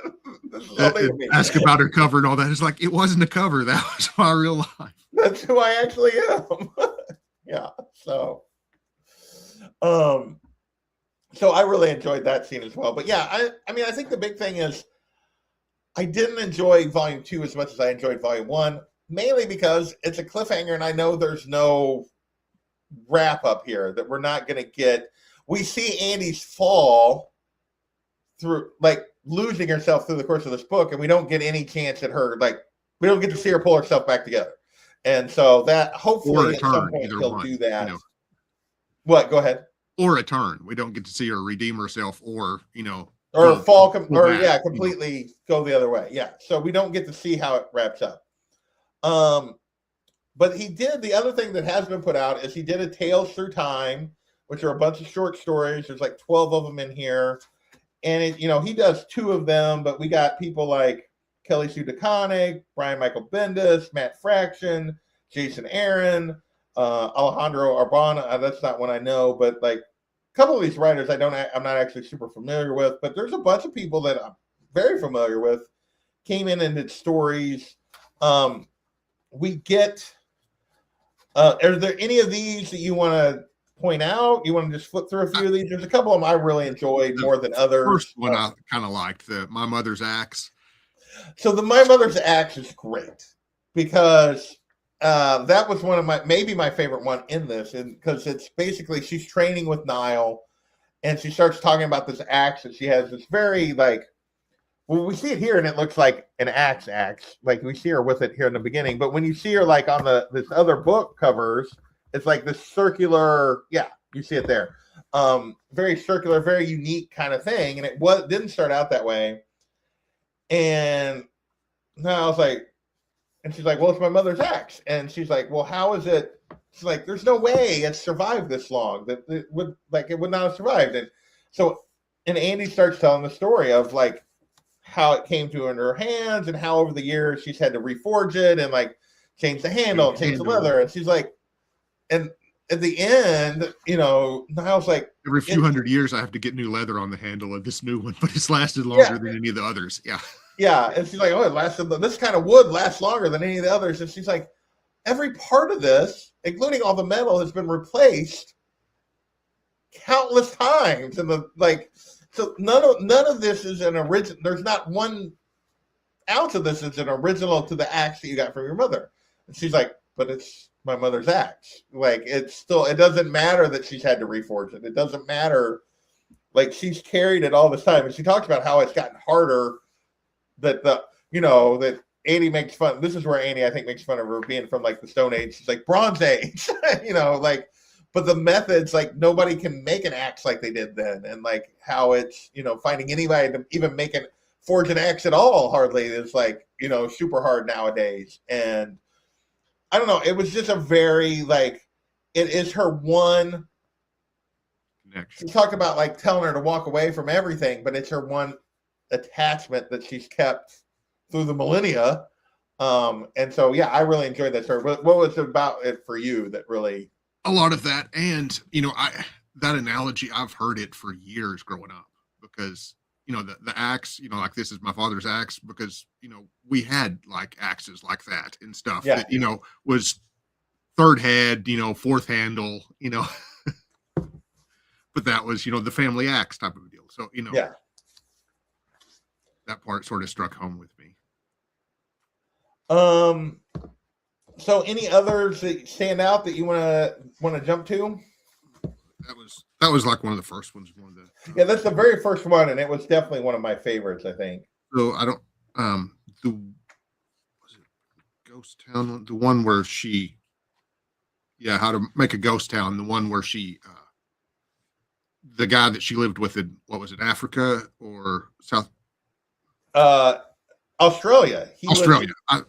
This is all new to me. Ask about her cover and all that. It's like, it wasn't a cover. That was my real life. That's who I actually am. Yeah. So I really enjoyed that scene as well. But yeah, I mean, I think the big thing is I didn't enjoy volume 2 as much as I enjoyed volume 1, mainly because it's a cliffhanger and I know there's no wrap up here, that we're not going to get. We see Andy's fall through like losing herself through the course of this book, and we don't get any chance at her. Like we don't get to see her pull herself back together. And so that Or hopefully a at some turn, point either he'll one. do that. You know, What? Go ahead. or a turn. We don't get to see her redeem herself, or Or back, completely go the other way. Yeah. So we don't get to see how it wraps up. But he did the other thing that has been put out is he did a Tales Through Time, which are a bunch of short stories. There's like 12 of them in here. And he does 2 of them, but we got people like Kelly Sue DeConnick, Brian Michael Bendis, Matt Fraction, Jason Aaron, Alejandro Arbana. That's not one I know, but like a couple of these writers I'm not actually super familiar with, but there's a bunch of people that I'm very familiar with came in and did stories. We get are there any of these that you want to point out? You want to just flip through a few of these? There's a couple of them I really enjoyed more than others. First one I kind of liked, the My Mother's Axe. So the My Mother's Axe is great because that was one of maybe my favorite one in this, and because it's basically she's training with Niall, and she starts talking about this axe that she has. This very we see it here, and it looks like an axe. Like we see her with it here in the beginning, but when you see her like on this other book covers, it's like this circular. Yeah, you see it there. Very circular, very unique kind of thing, and it didn't start out that way. And now I was like, and she's like, well, it's my mother's axe. And she's like, well, how is it? She's like, there's no way it survived this long. That it would not have survived. And so, and Andy starts telling the story of like how it came to her in her hands and how over the years she's had to reforge it and like change the handle, change the leather. And she's like, and at the end, Niall's like, every few hundred years I have to get new leather on the handle of this new one, but it's lasted longer than any of the others. Yeah. Yeah. And she's like, oh, it lasted. This kind of wood lasts longer than any of the others. And she's like, every part of this, including all the metal, has been replaced countless times. And so none of this is an original. There's not 1 ounce of this is an original to the axe that you got from your mother. And she's like, but it's my mother's axe. Like it doesn't matter that she's had to reforge it. It doesn't matter. Like she's carried it all this time. And she talks about how it's gotten harder that that Annie makes fun. This is where Annie, I think, makes fun of her being from like the Stone Age. She's like Bronze Age, but the methods, like nobody can make an axe like they did then. And like how it's, finding anybody to even forge an axe at all hardly is like, super hard nowadays. And I don't know. It was just a very it is her one connection. She talked about like telling her to walk away from everything, but it's her one attachment that she's kept through the millennia. And so, yeah, I really enjoyed that story. What was it about it for you that really? A lot of that. And, that analogy, I've heard it for years growing up because, the axe, like this is my father's axe because, we had like axes like that and stuff that, was 3rd head, 4th handle, but that was, the family axe type of a deal. So, yeah, that part sort of struck home with me. So any others that stand out that you want to jump to? That was like one of the first ones. Yeah, that's the very first one, and it was definitely one of my favorites, I think. So I don't was it Ghost Town, the one where she how to make a ghost town, the one where she the guy that she lived with in, what was it, Africa or South Australia.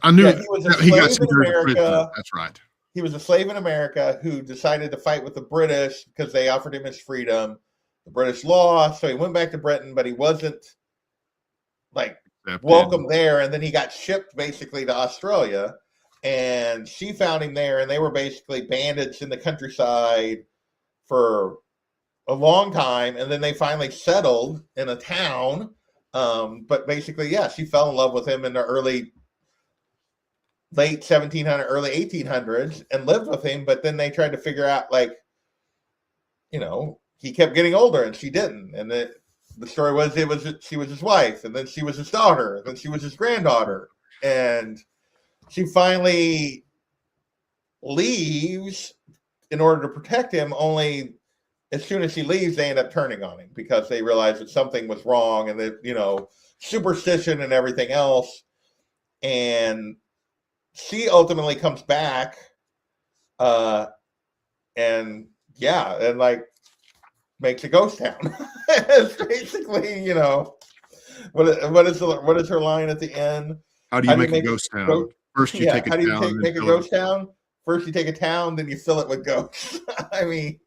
I knew he was a slave in America. That's right. He was a slave in America who decided to fight with the British because they offered him his freedom. The British lost, so he went back to Britain, but he wasn't welcome there. And then he got shipped basically to Australia, and she found him there, and they were basically bandits in the countryside for a long time, and then they finally settled in a town. But basically, she fell in love with him in the late 1700s, early 1800s, and lived with him. But then they tried to figure out, he kept getting older and she didn't. And the story was she was his wife, and then she was his daughter, and then she was his granddaughter, and she finally leaves in order to protect him. Only as soon as she leaves, they end up turning on him because they realize that something was wrong and that, superstition and everything else. And she ultimately comes back, and like makes a ghost town. It's basically, what is her line at the end? How do you make a ghost town? First, you take a how do you town. make a ghost town? First, you take a town, then you fill it with ghosts. I mean,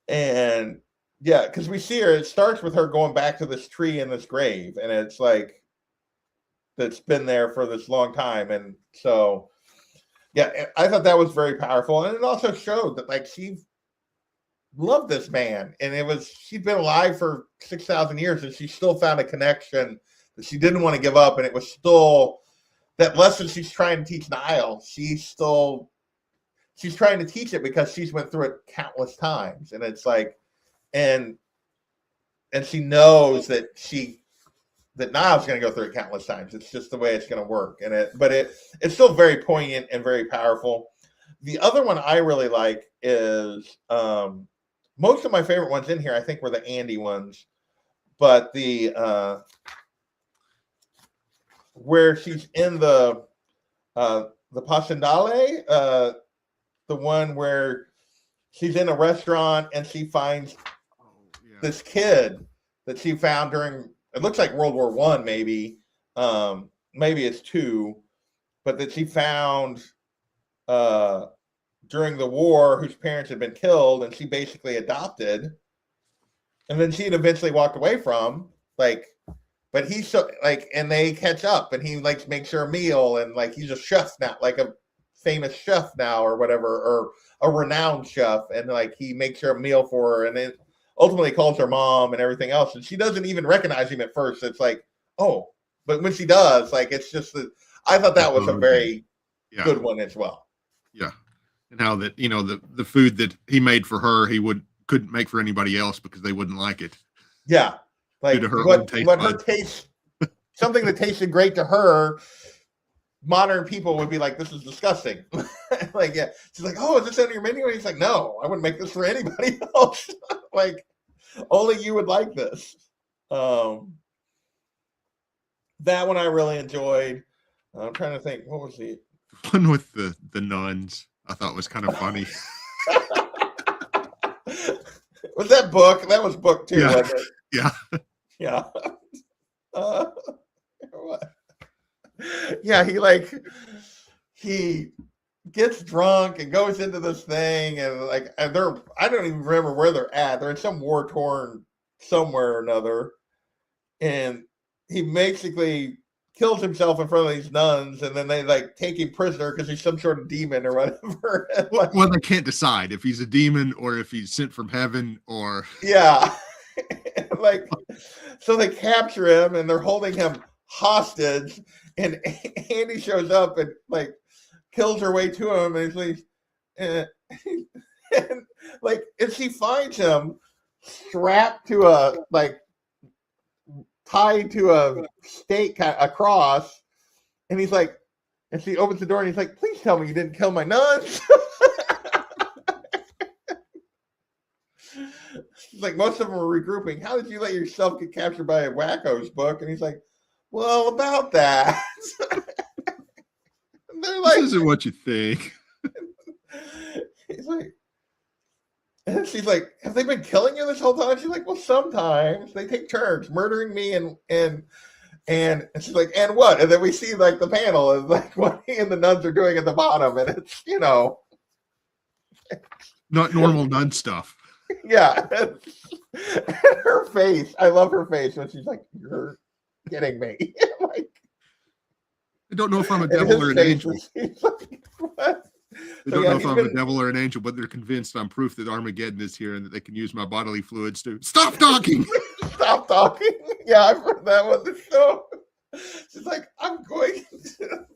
and yeah, because we see her. It starts with her going back to this tree in this grave, and it's like that's been there for this long time, and so yeah, I thought that was very powerful, and it also showed that like she loved this man, and she'd been alive for 6,000 years, and she still found a connection that she didn't want to give up, and it was still that lesson she's trying to teach Niall. She's trying to teach it because she's went through it countless times, and it's like, and she knows that Niall's going to go through it countless times. It's just the way it's going to work, but it's still very poignant and very powerful. The other one I really like is most of my favorite ones in here, I think, were the Andy ones, but the where she's in the Pasendale, the one where she's in a restaurant and she finds this kid that she found during, it looks like World War I, maybe it's II, but that she found during the war, whose parents had been killed, and she basically adopted, and then she had eventually walked away from, like, but he's so like, and they catch up, and he like makes her a meal, and like he's a chef now, like a famous chef now or whatever, or a renowned chef, and like he makes her a meal for her, and then ultimately calls her mom and everything else, and she doesn't even recognize him at first. It's like, oh, but when she does, like, it's just that I thought that was a very good one as well. Yeah. And how that, the food that he made for her, couldn't make for anybody else because they wouldn't like it. Yeah. Like what her taste, something that tasted great to her, modern people would be like, this is disgusting. Like, yeah. She's like, oh, is this on your menu? And he's like, no, I wouldn't make this for anybody else. Like, only you would like this. That one I really enjoyed. I'm trying to think, what was the one with the nuns? I thought was kind of funny. Was that book? That was book too, yeah. wasn't it? Yeah. Yeah. Yeah, he gets drunk and goes into this thing, and like I don't even remember where they're at. They're in some war-torn somewhere or another, and he basically kills himself in front of these nuns, and then they like take him prisoner because he's some sort of demon or whatever. Well, they can't decide if he's a demon or if he's sent from heaven or yeah. Like, so they capture him and they're holding him hostage, and Andy shows up and like kills her way to him, and he's like, and like, and she finds him strapped to a like tied to a stake across, and he's like, and she opens the door and he's like, please tell me you didn't kill my nuns. She's like, most of them were regrouping. How did you let yourself get captured by a wacko's book? And he's like, well, about that. They're like, this isn't what you think. He's like, and she's like, have they been killing you this whole time? She's like, well, sometimes they take turns murdering me, and she's like, and what? And then we see like the panel is like what he and the nuns are doing at the bottom, and it's not normal nun stuff. Yeah. Her face, I love her face when she's like, you're kidding me. Like, I don't know if I'm a devil or an angel. Like, what? They don't know if I'm a devil or an angel, but they're convinced I'm proof that Armageddon is here and that they can use my bodily fluids to stop talking. Stop talking. Yeah, I've heard that one. So she's like, I'm going to.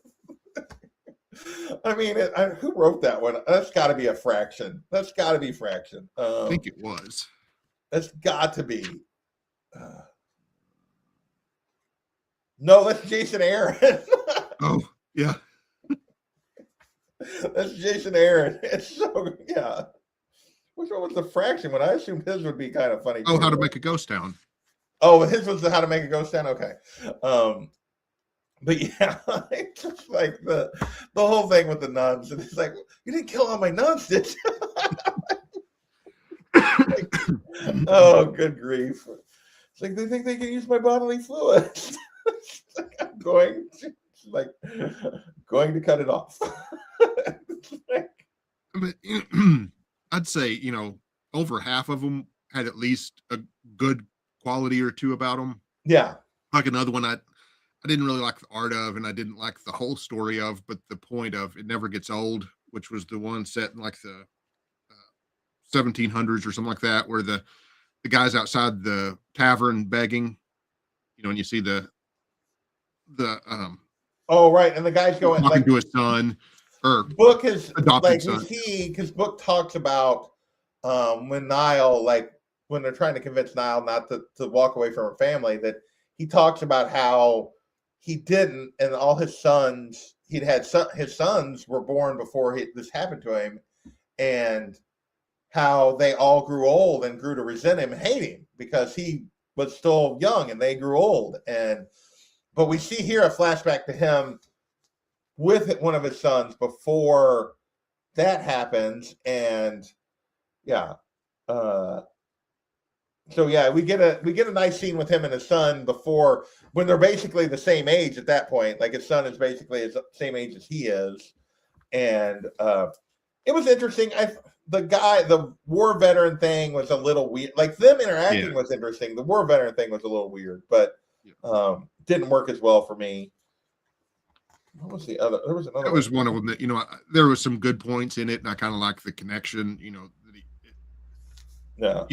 I mean, who wrote that one? That's got to be a Fraction. That's got to be Fraction. I think it was. That's got to be. No, that's Jason Aaron. Oh, yeah. That's Jason Aaron. It's so, yeah. Which one was the fraction one? I assumed his would be kind of funny. Oh, How to Make a Ghost Town. Oh, his was the How to Make a Ghost Town. Okay. But yeah, it's just like the whole thing with the nuns, and it's like, you didn't kill all my nuns, did you? Like, oh, good grief! It's like they think they can use my bodily fluids. Like, I'm going to cut it off. Like, But I'd say over half of them had at least a good quality or two about them. yeah, Like another one I didn't really like the art of, and I didn't like the whole story of, but the point of It Never Gets Old, which was the one set in like the 1700s or something like that, where the guy's outside the tavern begging, and you see the oh right, and the guy's going talking like to his son or Book is adopted like son. we see because Book talks about when Niall, like when they're trying to convince Niall not to walk away from her family, that he talks about how he didn't, and all his sons, his sons were born before this happened to him, and how they all grew old and grew to resent him and hate him because he was still young and they grew old. But we see here a flashback to him with one of his sons before that happens, and yeah, so yeah, we get a nice scene with him and his son before, when they're basically the same age at that point. Like his son is basically the same age as he is, and it was interesting. The war veteran thing was a little weird. Like them interacting was interesting. The war veteran thing was a little weird, but didn't work as well for me. What was the other? There was another. That was one of them that there was some good points in it, and I kind of like the connection. How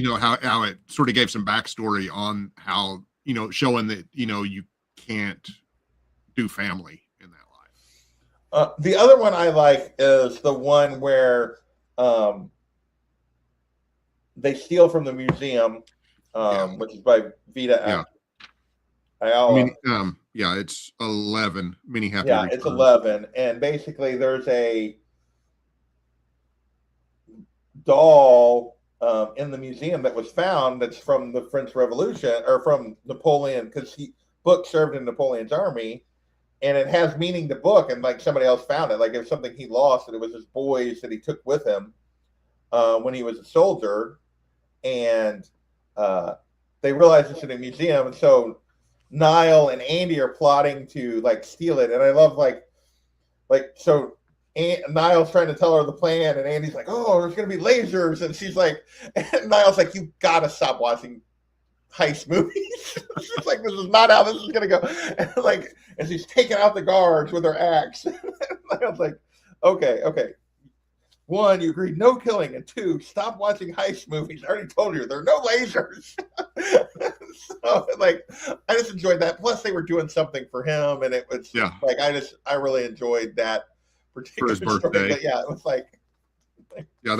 it sort of gave some backstory on how showing that you can't do family in that life. The other one I like is the one where they steal from the museum, which is by Vita Ayala. It's 11. Many happy. Yeah, it's 11, and basically there's a doll in the museum that was found that's from the French Revolution, or from Napoleon, because Book served in Napoleon's army, and it has meaning to Book, and like somebody else found it, like it was something he lost, and it was his boys that he took with him when he was a soldier, and they realized it's in a museum, and so Niall and Andy are plotting to like steal it, and I love so Niall's trying to tell her the plan, and Andy's like, "Oh, there's gonna be lasers," and she's like, and Niall's like, "You gotta stop watching heist movies." She's like, "This is not how this is gonna go," and she's taking out the guards with her axe. Niall's like, "Okay. 1, you agreed no killing, and 2, stop watching heist movies. I already told you there are no lasers." So I just enjoyed that. Plus, they were doing something for him, and it was I really enjoyed that particular for his birthday. Story. But yeah,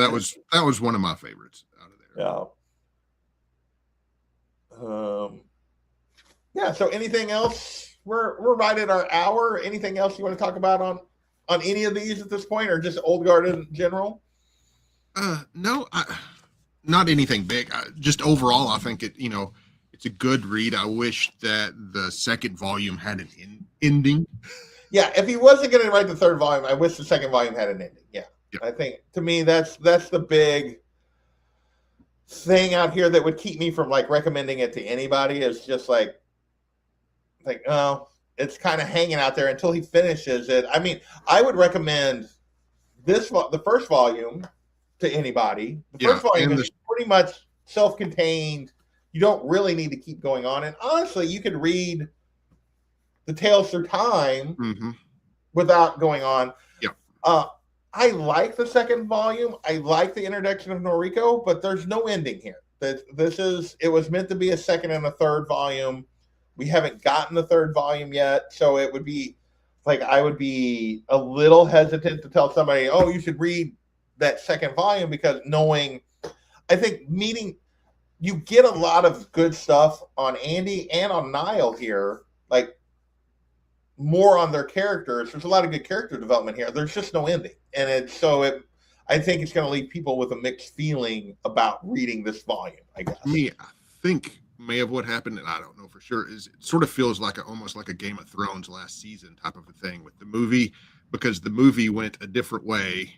it was that was one of my favorites out of there. Yeah. So anything else? We're right at our hour. Anything else you want to talk about on any of these at this point, or just Old Guard in general? No, not anything big. Just overall, I think it's a good read. I wish that the second volume had an ending. Yeah, if he wasn't going to write the third volume, I wish the second volume had an ending. Yeah. I think, to me, that's the big thing out here that would keep me from recommending it to anybody, is just it's kind of hanging out there until he finishes it. I mean, I would recommend the first volume to anybody. The first volume is pretty much self-contained. You don't really need to keep going on. And honestly, you could read the Tales Through Time without going on. Yeah. I like the second volume. I like the introduction of Noriko, but there's no ending here. It was meant to be a second and a third volume. We haven't gotten the third volume yet, so it would be I would be a little hesitant to tell somebody, "Oh, you should read that second volume," because you get a lot of good stuff on Andy and on Niall here, more on their characters. There's a lot of good character development here. There's just no ending, and I think it's going to leave people with a mixed feeling about reading this volume, I guess. Me, I think may have what happened, and I don't know for sure, is it sort of feels like almost like a Game of Thrones last season type of a thing with the movie, because the movie went a different way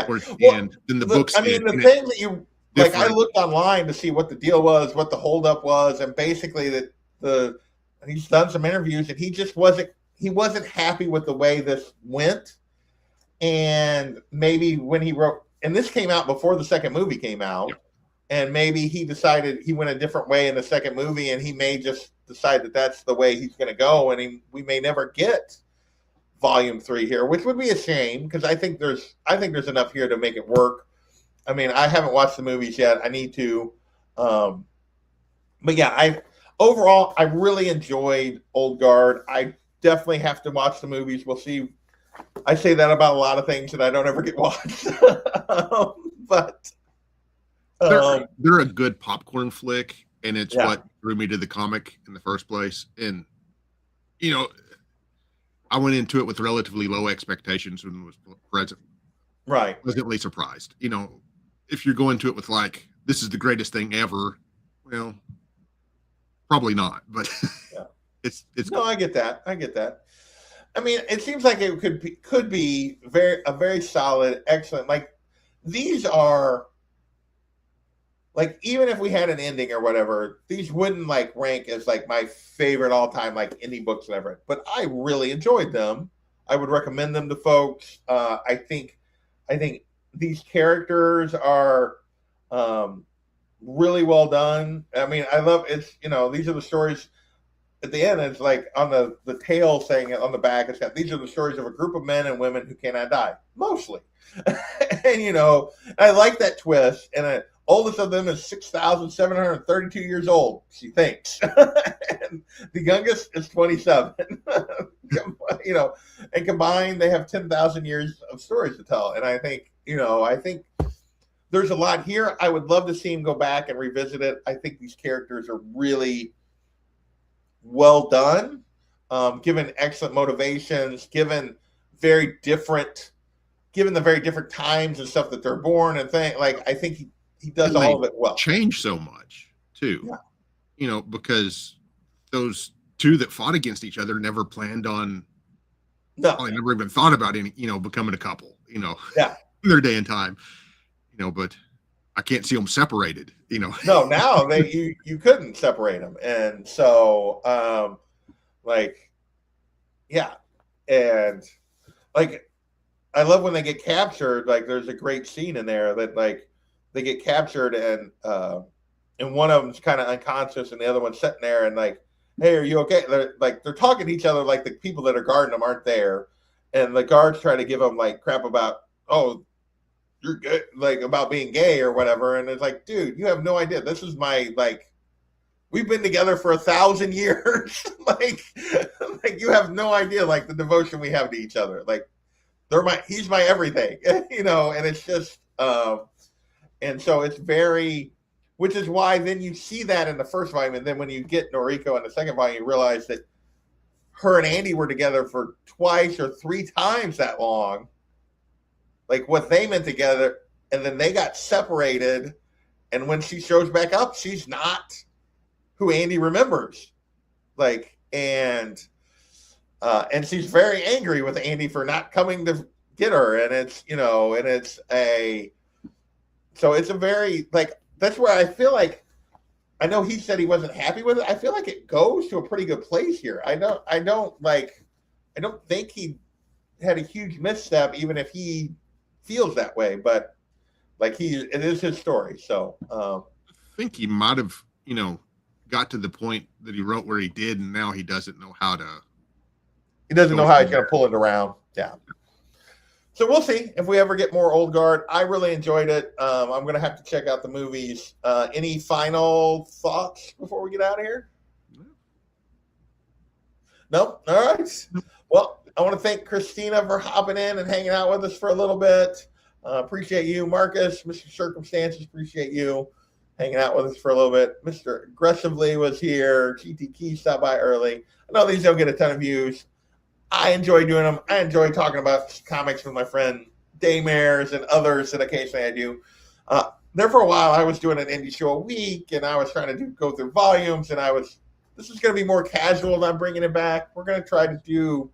towards the end than the books did. The thing that you like, I different. looked online to see what the deal was, what the holdup was, and basically that he's done some interviews and he wasn't happy with the way this went. And maybe when he wrote, and this came out before the second movie came out, Yep. and maybe he decided he went a different way in the second movie, and he may just decide that that's the way he's going to go, and we may never get volume 3 here, which would be a shame, because I think there's enough here to make it work. I mean, I haven't watched the movies yet. I need to. But yeah, overall, I really enjoyed Old Guard. I definitely have to watch the movies. We'll see. I say that about a lot of things that I don't ever get watched. But they're a good popcorn flick, and it's what drew me to the comic in the first place. And, I went into it with relatively low expectations and was pleasantly surprised. If you're going to it with like, this is the greatest thing ever, well, probably not, but it's no, I get that. I mean, it seems like it could be a very solid, excellent. Like, these are, like, even if we had an ending or whatever, these wouldn't like rank as like my favorite all time like indie books that I've read. But I really enjoyed them. I would recommend them to folks. I think these characters are really well done. I mean, I love it's, these are the stories. At the end, it's like on the tail saying it on the back, it's got, these are the stories of a group of men and women who cannot die, mostly. And, I like that twist. And the oldest of them is 6,732 years old, she thinks. And the youngest is 27. And combined, they have 10,000 years of stories to tell. And I think there's a lot here. I would love to see him go back and revisit it. I think these characters are really well done, given excellent motivations, given the very different times and stuff that they're born and things. Like, I think he does all of it well. Change so much too, because those two that fought against each other never planned on. No, I never even thought about any, becoming a couple. In their day and time, but I can't see them separated, No, now you couldn't separate them. And so, and like, I love when they get captured. Like, there's a great scene in there that like they get captured and one of them's kind of unconscious and the other one's sitting there and like, hey, are you okay? They're talking to each other like the people that are guarding them aren't there. And the guards try to give them like crap about, oh, you're good, like about being gay or whatever. And it's like, dude, you have no idea. This is my, like, we've been together for 1,000 years. like you have no idea, like, the devotion we have to each other. Like, he's my everything, and it's just, and so it's very, which is why then you see that in the first volume. And then when you get Noriko in the second volume, you realize that her and Andy were together for twice or 3 times that long. Like, what they meant together, and then they got separated. And when she shows back up, she's not who Andy remembers. Like, and she's very angry with Andy for not coming to get her. And it's, so it's a very, like, that's where I feel like, I know he said he wasn't happy with it. I feel like it goes to a pretty good place here. I don't think he had a huge misstep, even if he feels that way, but like it is his story. So I think he might have, got to the point that he wrote where he did, and now he doesn't know how to. He doesn't know how he's going to pull it around. Yeah. So we'll see if we ever get more Old Guard. I really enjoyed it. I'm going to have to check out the movies. Any final thoughts before we get out of here? No? All right. Well, I want to thank Christina for hopping in and hanging out with us for a little bit. Appreciate you, Marcus. Mr. Circumstances, appreciate you hanging out with us for a little bit. Mr. Aggressively was here. GT Key stopped by early. I know these don't get a ton of views. I enjoy doing them. I enjoy talking about comics with my friend Dayymares and others that occasionally I do. There for a while, I was doing an indie show a week, and I was trying to go through volumes, and this is going to be more casual, and I'm bringing it back. I'm going to try to do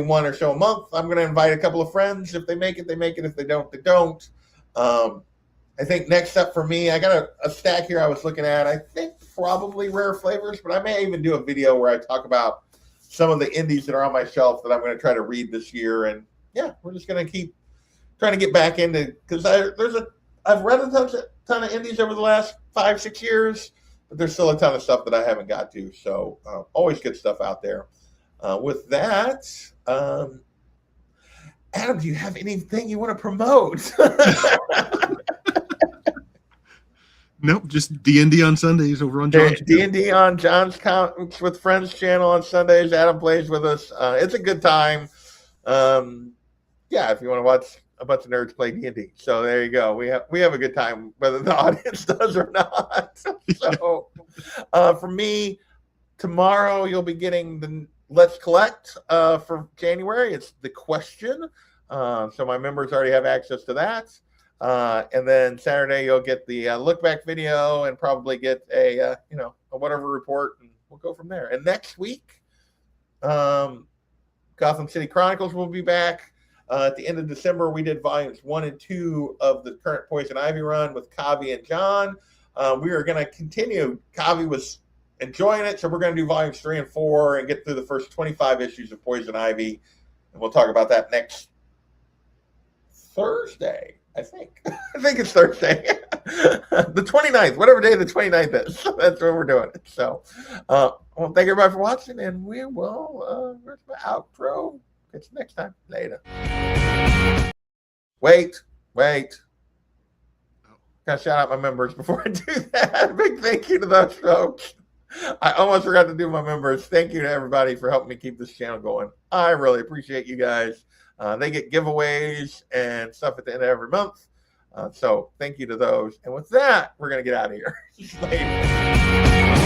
one or so a month. I'm going to invite a couple of friends. If they make it, they make it. If they don't, they don't. I think next up for me, I got a stack here I was looking at. I think probably Rare Flavors, but I may even do a video where I talk about some of the indies that are on my shelf that I'm going to try to read this year. And yeah, we're just going to keep trying to get back into, because I've read a ton of indies over the last 5-6 years, but there's still a ton of stuff that I haven't got to. So always good stuff out there. With that, Adam, do you have anything you want to promote? Nope, just D&D on Sundays over on John's D&D on John's Comics with Friends channel on Sundays. Adam plays with us. It's a good time. Yeah, if you want to watch a bunch of nerds play D&D. So there you go. We have a good time, whether the audience does or not. So for me, tomorrow you'll be getting the Let's Collect for January. It's the question. So my members already have access to that. And then Saturday you'll get the look back video and probably get a whatever report, and we'll go from there. And next week, Gotham City Chronicles will be back. At the end of December, we did volumes 1 and 2 of the current Poison Ivy run with Kavi and John. We are going to continue. Kavi was enjoying it, so we're going to do volumes 3 and 4 and get through the first 25 issues of Poison Ivy. And we'll talk about that next Thursday. I think it's Thursday, the 29th, whatever day the 29th is. That's when we're doing it. So, well, thank everybody for watching, and we will, where's my outro? Catch you next time. Later. Wait. Gotta shout out my members before I do that. Big thank you to those folks. I almost forgot to do my members. Thank you to everybody for helping me keep this channel going. I really appreciate you guys. They get giveaways and stuff at the end of every month. So thank you to those. And with that, we're going to get out of here. Later.